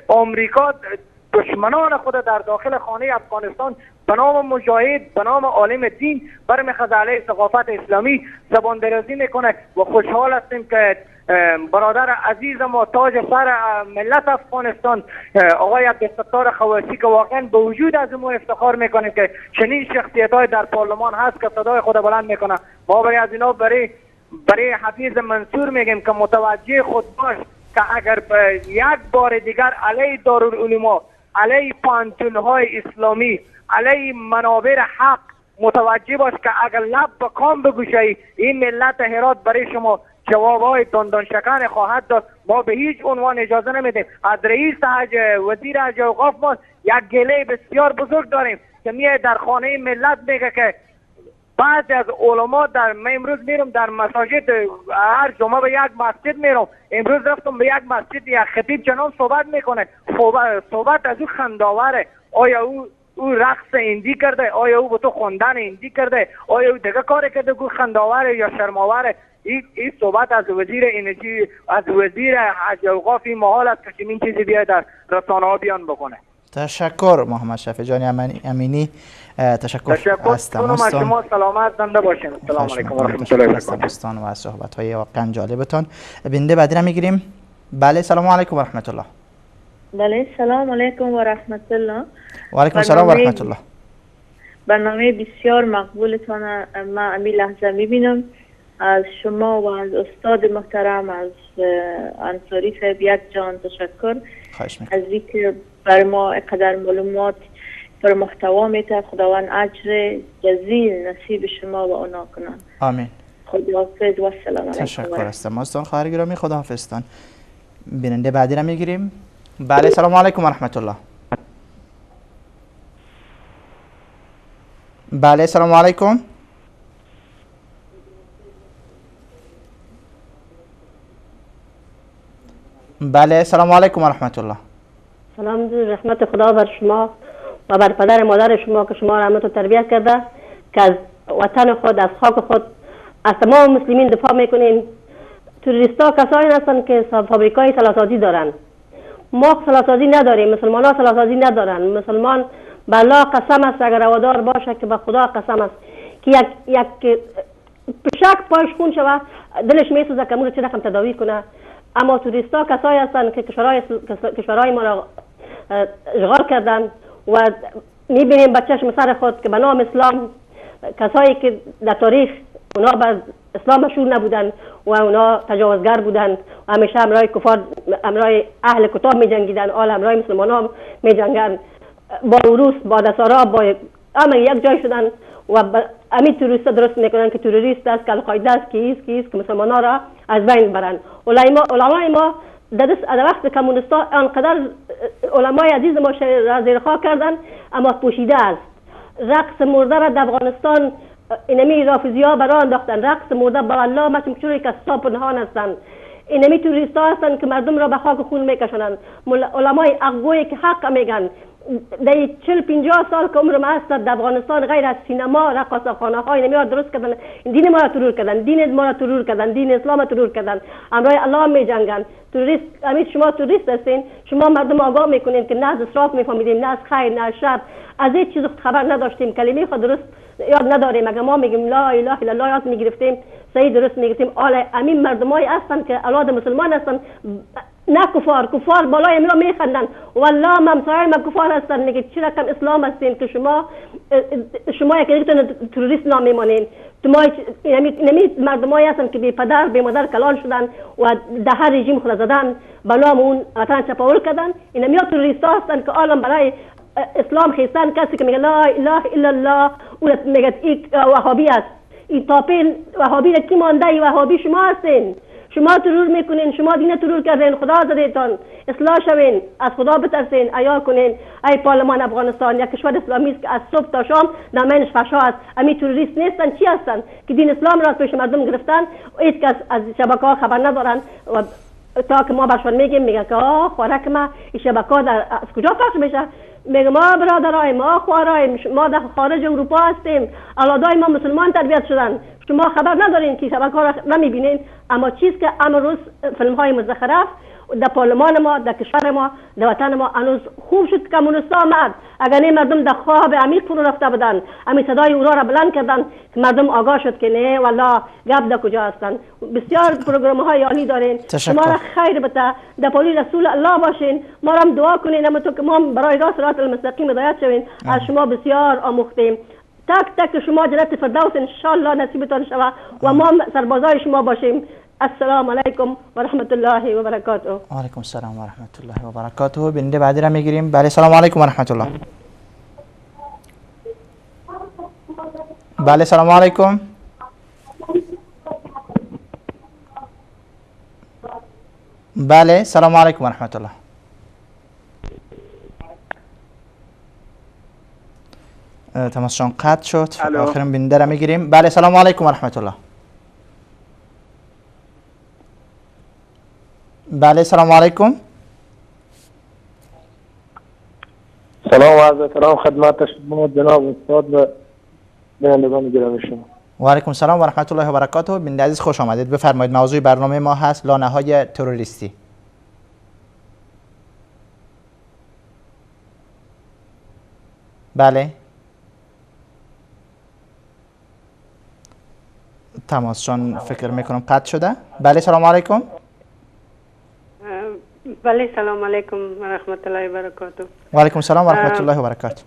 آمریکا دشمنان خود در داخل خانه افغانستان به نام مجاهد، به نام عالم دین برمیخواد علیه ثقافت اسلامی زبان درازی میکنه و خوشحال هستیم که برادر عزیز ما تاج سر ملت افغانستان آقای عبدالستار خواسی که واقعا به وجود از ما افتخار میکنیم که چنین شخصیت های در پارلمان هست که صدای خود بلند میکنه. ما برای از اینا برای حفیظ منصور میگیم که متوجه خود باش که اگر یک بار دیگر علیه دارالعلوم، علیه پانتون‌های اسلامی، علیه منابر حق متوجه باش که اگر لب به کام بگوشی این ملت هرات برای شما جوابهای دندان شکن خواهد داد. ما به هیچ عنوان اجازه نمیدیم. از رئیس حج، وزیر حج اوقاف ما یک گله بسیار بزرگ داریم که میای در خانه ملت میگه که بعضی از علما من امروز میرم در مساجد، هر جمعه به یک مسجد میرم، امروز رفتم به یک مسجد، یک خطیب جناب صحبت میکنه، صحبت از او خنداوره. آیا او رقص هندی کرده؟ آیا او به تو خواندن هندی کرده؟ آیا او دیگه کاری کرده که خنداوره یا شرماوره؟ این صحبت از وزیر انرژی، از وزیر حج اوقاف این محال است که چنین چیزی بیاد در رسانه ها بیان بکنه. تشکر محمد شفیع جان امینی. تشکر از تماستان. شما سلامت زنده باشین. السلام علیکم و رحمت الله و برکاته. و از صحبت های واقعا جالبتان. بنده بعدی را میگیریم. بله سلام علیکم و رحمت الله. بله سلام علیکم و رحمت الله. و علیکم السلام و رحمت الله. برنامه بسیار مقبولتان ما امی لحظه میبینم از شما و از استاد محترم از انصاری صاحب یک جان تشکر از اینکه بر ما قدر معلومات بر محتوا میته. خداوند اجر جزیل نصیب شما و اونا کنن. آمین. خداحافظ و السلام علیکم. تشکر از تماستان خواهر گرامی. خداحافظتان. بیننده بعدی را میگیریم. بله سلام علیکم و رحمت الله. بله سلام علیکم. بله سلام علیکم و رحمت الله. سلام رحمت خدا بر شما و بر پدر مادر شما که شما رحمت و تربیت کرده که از وطن خود، از خاک خود، از تمام مسلمین دفاع میکنین. توریستا کسایی هستن که فابریکای سلاسازی دارن. ما سلاسازی نداریم، مسلمان ها سلاسازی ندارن. مسلمان بلا قسم است اگر روادار باشه که به خدا قسم است که یک پشک پایش خون شوه دلش میسوزه که مورد چه رقم تداوی کنه. اما توریستا کسایی هستن که کشورهای ما را اشغال کردن و میبینیم به چشم سر خود که به نام اسلام کسایی که در تاریخ اونا به اسلام مشهور نبودن و اونا تجاوزگر بودن و همیشه همراه کفار، همراه اهل کتاب می جنگیدن، همراه مسلمان ها می جنگن، با روس، با دسارا، با همه یک جای شدن و همین توریست درست میکنن که توریست است، که القاعده است، که که مسلمان ها را از بین برن. علمای ما در وقت کمونیستا انقدر علمای عزیز ما را زیر خاک کردن اما پوشیده است. رقص مرده را در افغانستان اینمی رافضی ها برای انداختن. رقص مرده با الله مچمچوری که صاحب پنهان هستند. اینمی توریست ها هستند که مردم را به خاک خون میکشنند. علمای اقوی که حق میگن در 40-50 سال که عمر ما هست در افغانستان غیر از سینما، رقاصخانه ها اینمی ها درست کردن. دین ما را ترور کردن، دین ما را ترور کردن، دین اسلام را ترور کردن. امرای الله می جنگن. توریست، همین شما توریست هستین، شما مردم آگاه میکنین که نه از اسراف میفهمیدیم، نه از خیر، نه از شر، از هیچ چیز خبر نداشتیم، کلمه خود درست یاد نداریم. اگر ما میگیم لا اله الا الله یاد میگرفتیم، صحیح درست میگفتیم. همین مردمایی هستن که اولاد مسلمان هستن، نه کفار بالای امرا میخندن. والله ممسای ما کفار هستن، میگه چرا کم اسلام هستین که شما یک تروریست نام میمانین. اینمی مردمایی هستن که بی پدر بی مادر کلان شدن و در هر رژیم خود زدن، به نام اون وطن چپاول کردن. اینمی ها تروریست هستن که عالم برای اسلام خیستن. کسی که میگه لا اله الا الله اون میگه این وهابی است. این تاپین وهابی کی مانده؟ این وهابی شما هستین. شما ترور میکنین، شما دین ترور کردین، خدا زدیتان، اصلاح شوین، از خدا بترسین، عیا کنین. ای پارلمان افغانستان، یک کشور اسلامی است که از صبح تا شام نامش فحشا است. امی تروریست نیستن، چی هستن که دین اسلام را پیش مردم گرفتن؟ هیچ کس از شبکه ها خبر ندارن و تا که ما برشون میگیم میگن که خوراک ما این شبکه ها از کجا پخش میشه؟ میگه ما برادرای ما خوارای ما در خارج اروپا هستیم، اولادای ما مسلمان تربیت شدن، شما خبر ندارین که شبکه ها را نمیبینین. اما چیز که امروز فیلم های مزخرف در پارلمان ما، در کشور ما، در وطن ما هنوز خوب شد که کمونیست آمد. اگر نه مردم در خواب عمیق فرو رفته بودن، همین صدای او را بلند کردن که مردم آگاه شد که نه والله گپ در کجا هستن. بسیار پروگرام های عالی دارین، شما را خیر بده، در پالی رسول الله باشین، ما را دعا کنین اما تو که ما برای راست صراط المستقیم هدایت شوین. از شما بسیار آموختیم. تک تک شما جنت فردوس ان شاء الله نصیبتان شود و ما سربازای شما باشیم. السلام علیکم و رحمت الله و برکاته. و علیکم السلام و رحمت الله و برکاته. بنده بعدی را میگیریم. بله سلام علیکم و رحمت الله. بله سلام علیکم. بله سلام علیکم و رحمت الله. تماسشان قطع شد. آخرین بنده را میگیریم. بله سلام علیکم و رحمت الله. بله سلام علیکم. سلام و عرض احترام خدمت شما جناب استاد و بینندگان گرامی شما. و علیکم السلام و رحمت الله و برکاته. بنده عزیز خوش آمدید. بفرمایید. موضوع برنامه ما هست لانه‌های تروریستی. بله تماسشان فکر میکنم قطع شده. بله سلام علیکم. بله سلام علیکم و رحمت الله و برکاته. و علیکم السلام و رحمت الله و برکاته.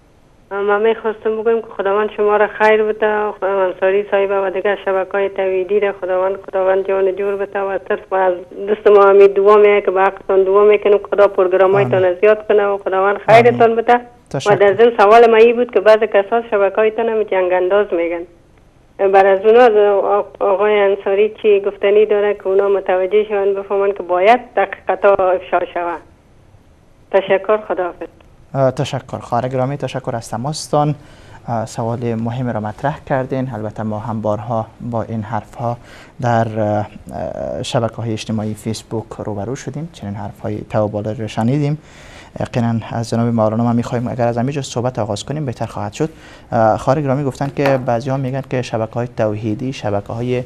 ما میخواستم بگم که خداوند شما را خیر بده، انصاری صاحب و دیگر شبکه‌های توحیدی را خداوند جان جور بده و صرف از دست ما همین دعا میکنه که به حقتان دعا میکنم خدا پروگرامایتان زیاد کنه و خداوند خیرتان بده. و در ضمن سوال ما این بود که بعضی کسا شبکه‌هایتان هم جنگ انداز میگن. بر از اونا آقای انصاری چی گفتنی داره که اونا متوجه شون بفهمن که باید دقیقتا افشا شود. تشکر. خداحافظ. تشکر خواهر گرامی، تشکر از تماستان. سوال مهم را مطرح کردین. البته ما هم بارها با این حرف ها در شبکه های اجتماعی فیسبوک روبرو شدیم، چنین حرف های توبالا را شنیدیم. یقینا از جناب مولانا ما می‌خوایم اگر از همینجا صحبت آغاز کنیم بهتر خواهد شد. خواهر گرامی گفتن که بعضی‌ها میگن که شبکه‌های توحیدی شبکه‌های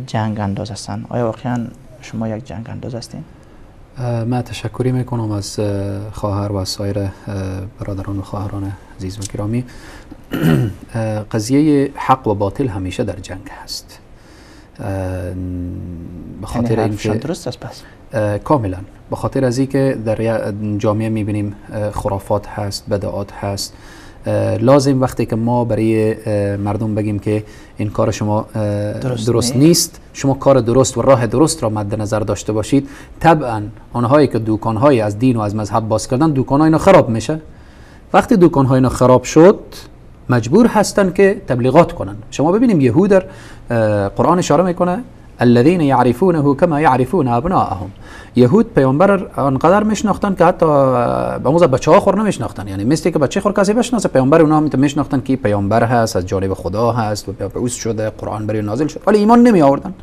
جنگ انداز هستند. آیا واقعا شما یک جنگ انداز هستین؟ من تشکری میکنم از خواهر و سایر برادران و خواهران عزیز و گرامی. قضیه حق و باطل همیشه در جنگ هست. به خاطر اینکه درست است پس کاملا به خاطر از اینکه در جامعه میبینیم خرافات هست، بدعات هست. لازم وقتی که ما برای مردم بگیم که این کار شما درست نیست، شما کار درست و راه درست را مد نظر داشته باشید، طبعا آنهایی که دکان‌های از دین و از مذهب باز کردن دکان‌های اینا خراب میشه. وقتی دکان‌های اینا خراب شد مجبور هستن که تبلیغات کنن. شما ببینیم یهود در قرآن اشاره میکنه الذين يعرفونه كما يعرفون ابناءهم. یهود پیامبر انقدر میشناختن که حتی به موزه بچه‌ها خور نمیشناختن. یعنی مثل که بچه خور کسی بشناسه، پیامبر اونها هم میشناختن که پیامبر هست، از جانب خدا هست و مبعوث شده، قرآن بر نازل شد، ولی ایمان نمی آوردن.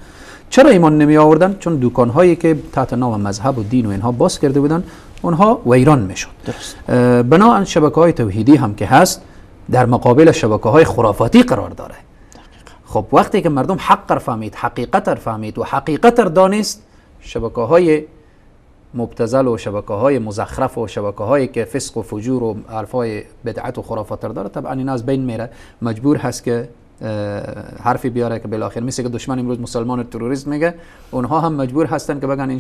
چرا ایمان نمی آوردن؟ چون دکان‌هایی که تحت نام مذهب و دین و اینها باز کرده بودن اونها ویران میشد. بنابراین شبکه‌های توحیدی هم که هست در مقابل شبکه‌های خرافاتی قرار داره. خب وقتی که مردم حق را فهمید، حقیقت را فهمید و حقیقت را دانست، شبکه‌های مبتذل و شبکه‌های مزخرف و شبکه‌هایی که فسق و فجور و الفاظ بدعت و خرافات داره طبعا این از بین میره. مجبور هست که حرفی بیاره که بالاخره مثل که دشمن امروز مسلمان تروریست میگه، اونها هم مجبور هستن که بگن این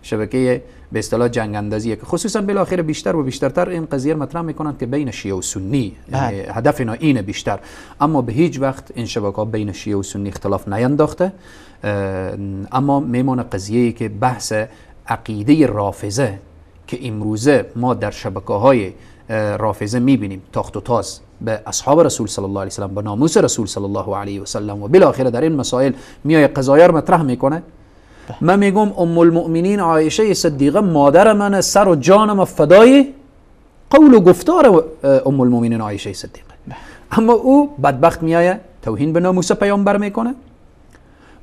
شبکه به اصطلاح جنگ اندازیه که خصوصا بالاخره بیشتر و بیشترتر این قضیه مطرح میکنن که بین شیعه و سنی، یعنی هدف اینا اینه بیشتر. اما به هیچ وقت این شبکه بین شیعه و سنی اختلاف نینداخته. اما میمونه قضیه‌ای که بحث عقیده رافضه که امروزه ما در شبکه‌های رافضه میبینیم تاخت و تاز به اصحاب رسول صلی الله علیه و سلم، به ناموس رسول صلی الله علیه و سلم و بالاخره در این مسائل میای قضایا رو مطرح میکنه. من میگم ام المؤمنین عایشه صدیقه مادر من، سر و جانم فدای قول و گفتار ام المؤمنین عایشه صدیقه. اما او بدبخت میایه توهین به ناموس پیامبر میکنه.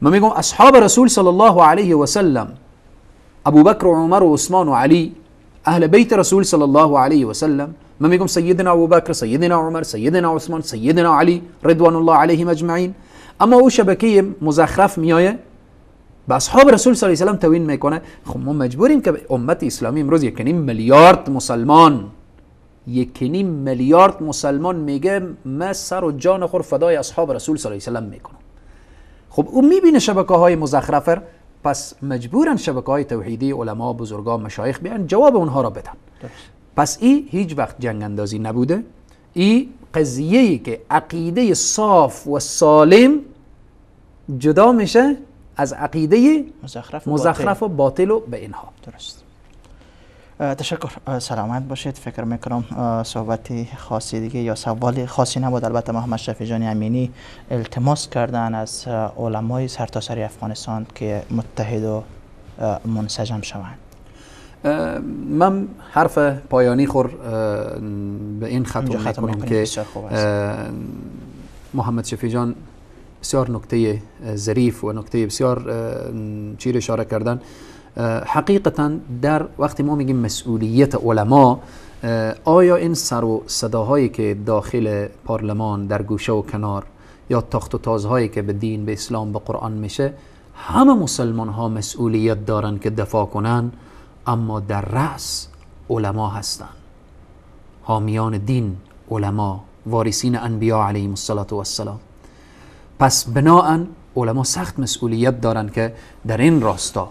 من میگم اصحاب رسول صلی الله علیه و سلم، ابو بکر و عمر و عثمان و علی، اهل بیت رسول صلی الله علیه و سلم، من میگم سیدنا ابو بکر، سیدنا عمر، سیدنا عثمان، سیدنا علی رضوان الله علیهم اجمعین. اما او شبکه مزخرف میایه به اصحاب رسول صلی الله علیه و سلم توهین میکنه. خب ما مجبوریم که امت اسلامی امروز 1.5 میلیارد مسلمان، 1.5 میلیارد مسلمان میگه من سر و جان خود فدای اصحاب رسول صلی الله علیه و سلم میکنم. خب اون میبینه شبکه های مزخرفه، پس مجبورن شبکه های توحیدی، علما، بزرگان، مشایخ بیان جواب اونها را بدن. پس این هیچ وقت جنگ اندازی نبوده. این قضیه‌ای که عقیده صاف و سالم جدا میشه از عقیده مزخرف و باطل و به اینها. درست. تشکر. سلامت باشید. فکر میکنم صحبت خاصی دیگه یا سوال خاصی نبود. البته محمد شفیع جان امینی التماس کردن از علمای سرتاسر افغانستان که متحد و منسجم شوند. من حرف پایانی خور به این ختم میکنم که محمد شفیع جان بسیار نکته ظریف و نکته بسیار چیر اشاره کردن. حقیقتا در وقتی ما میگیم مسئولیت علما، آیا این سر و صداهایی که داخل پارلمان در گوشه و کنار یا تخت و تازهایی که به دین، به اسلام، به قرآن میشه، همه مسلمان ها مسئولیت دارن که دفاع کنن، اما در رأس علما هستن، حامیان دین، علما، وارثین انبیا علیهم السلام. پس بناهن علما سخت مسئولیت دارن که در این راستا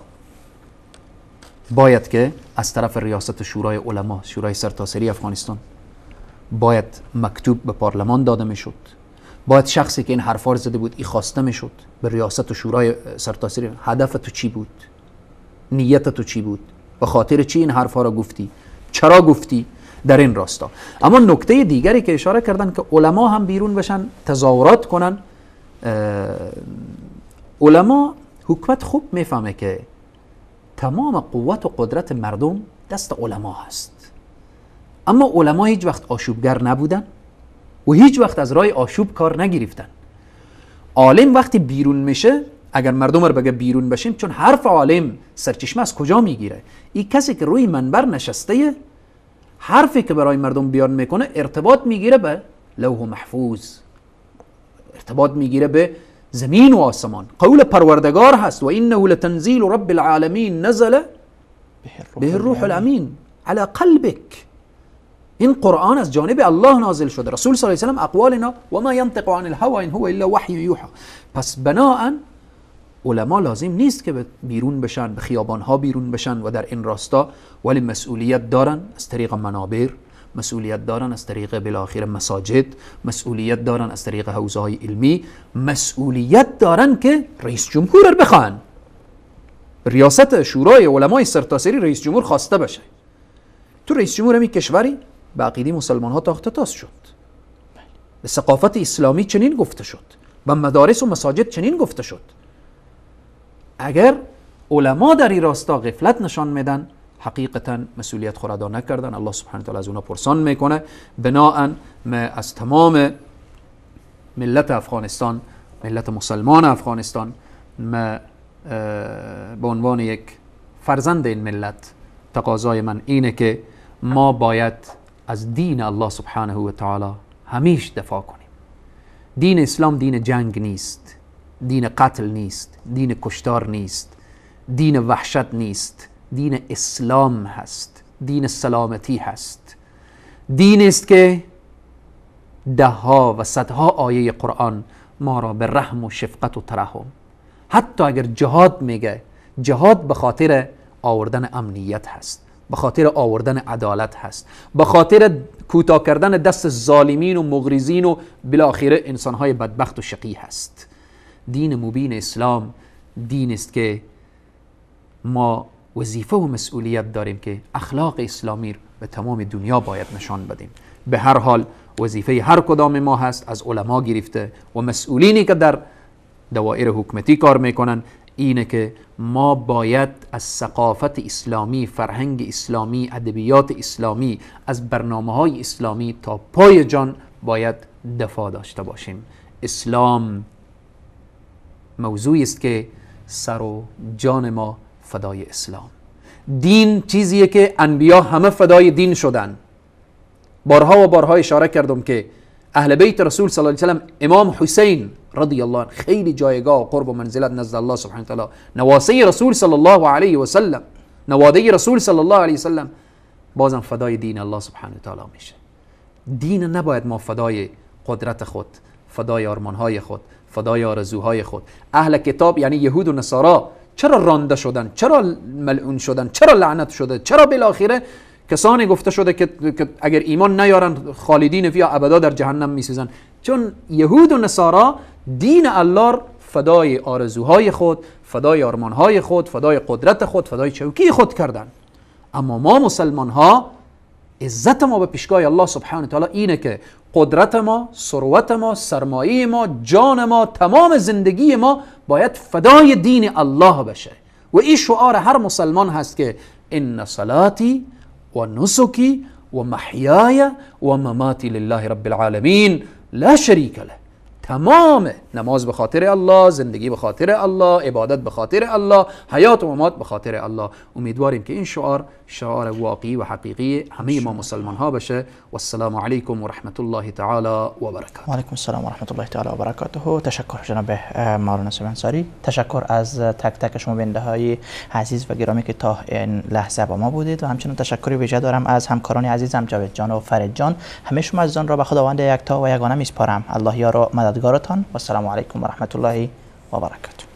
باید که از طرف ریاست شورای علما، شورای سرتاسری افغانستان، باید مکتوب به پارلمان داده میشد، باید شخصی که این حرفا رو زده بود ای خواسته میشد به ریاست شورای سرتاسری، هدف تو چی بود؟ نیت تو چی بود؟ به خاطر چی این حرفا رو گفتی؟ چرا گفتی؟ در این راستا. اما نکته دیگری که اشاره کردن که علما هم بیرون بشن تظاهرات کنن. علما، حکومت خوب میفهمه که تمام قوت و قدرت مردم دست علما هست، اما علما هیچ وقت آشوبگر نبودن و هیچ وقت از راه آشوب کار نگرفتن. عالم وقتی بیرون میشه، اگر مردم رو بگه بیرون بشیم، چون حرف عالم سرچشمه از کجا میگیره؟ این کسی که روی منبر نشسته، حرفی که برای مردم بیان میکنه ارتباط میگیره به لوح محفوظ، ارتباط میگیره به زمین و آسمان. قول پروردگار هست و اینه لتنزیل رب العالمین نزل به الروح الامین على قلبک. این قرآن از جانب الله نازل شده. رسول صلی الله علیه و سلم اقوالنا و ما ینطق عن الهوى ان هو الا وحی یوحى. پس بناءً علما لازم نیست که بیرون بشن، به خیابانها بیرون بشن و در این راستا، ولی مسئولیت دارن از طریق منابر، مسئولیت دارن از طریق بالاخره مساجد، مسئولیت دارن از طریق حوزه های علمی، مسئولیت دارن که رئیس جمهور رو بخوان. ریاست شورای علمای سرتاسری رئیس جمهور خواسته بشه. تو رئیس جمهور همین کشوری به عقیده مسلمان ها تاخت تاز شد، به ثقافت اسلامی چنین گفته شد، به مدارس و مساجد چنین گفته شد. اگر علما در این راستا غفلت نشان میدن، حقیقتا مسئولیت خود ادا نکردن. الله سبحانه و تعالی از اونا پرسان میکنه. بناهن از تمام ملت افغانستان، ملت مسلمان افغانستان، به عنوان یک فرزند این ملت، تقاضای من اینه که ما باید از دین الله سبحانه و تعالی همیشه دفاع کنیم. دین اسلام دین جنگ نیست، دین قتل نیست، دین کشتار نیست، دین وحشت نیست. دین اسلام هست، دین سلامتی هست. دین است که دهها و صدها آیه قرآن ما را به رحم و شفقت و ترحم، حتی اگر جهاد میگه، جهاد به خاطر آوردن امنیت هست، به خاطر آوردن عدالت هست، به خاطر کوتاه کردن دست ظالمین و مغرضین و بالاخره انسانهای بدبخت و شقی هست. دین مبین اسلام دین است که ما وظیفه و مسئولیت داریم که اخلاق اسلامی به تمام دنیا باید نشان بدیم. به هر حال وظیفه هر کدام ما هست، از علما گرفته و مسئولینی که در دوائر حکومتی کار میکنن، اینه که ما باید از ثقافت اسلامی، فرهنگ اسلامی، ادبیات اسلامی، از برنامه‌های اسلامی تا پای جان باید دفاع داشته باشیم. اسلام موضوعی است که سر و جان ما فدای اسلام. دین چیزیه که انبیا همه فدای دین شدن. بارها و بارها اشاره کردم که اهل بیت رسول صلی الله علیه و سلم، امام حسین رضی الله عنه خیلی جایگاه و قرب و منزلت نزد الله سبحانه و تعالی، نواسه رسول صلی الله علیه و سلم، نواده رسول صلی الله علیه و سلم، بازم فدای دین الله سبحانه و تعالی میشه. دین نباید ما فدای قدرت خود، فدای آرمانهای خود، فدای آرزوهای خود. اهل کتاب یعنی یهود و نصارا چرا رانده شدن؟ چرا ملعون شدن؟ چرا لعنت شده؟ چرا بالاخره کسانی گفته شده که اگر ایمان نیارن خالدین فیها ابدا در جهنم میسوزن؟ چون یهود و نصارا دین الله فدای آرزوهای خود، فدای آرمانهای خود، فدای قدرت خود، فدای چوکی خود کردن. اما ما مسلمان ها عزت ما به پیشگاه الله سبحانه و تعالی اینه که قدرت ما، ثروت ما، سرمایه ما، جان ما، تمام زندگی ما باید فدای دین الله بشه. و این شعار هر مسلمان هست که ان صلاتی و نسکی و محیای و مماتی لله رب العالمین لا شریک له. تمام نماز به خاطر الله، زندگی به خاطر الله، عبادت به خاطر الله، حیات و ممات به خاطر الله. امیدواریم که این شعار واقعی و حقیقی همه ما مسلمان ها بشه. و السلام علیکم و رحمت الله تعالی و برکاته. و علیکم السلام و رحمت الله تعالی و برکاته. تشکر جناب مولانا صبحی انصاری. تشکر از تک تک شما بیننده های عزیز و گرامی که تا این لحظه با ما بودید و همچنین تشکری ویژه دارم از همکاران عزیزم جاوید جان و فرید جان. همه شما عزیزان را به خداوند یکتا و یگانه میسپارم. الله یار و مددگارتان. و السلام علیکم و رحمت الله و برکاته.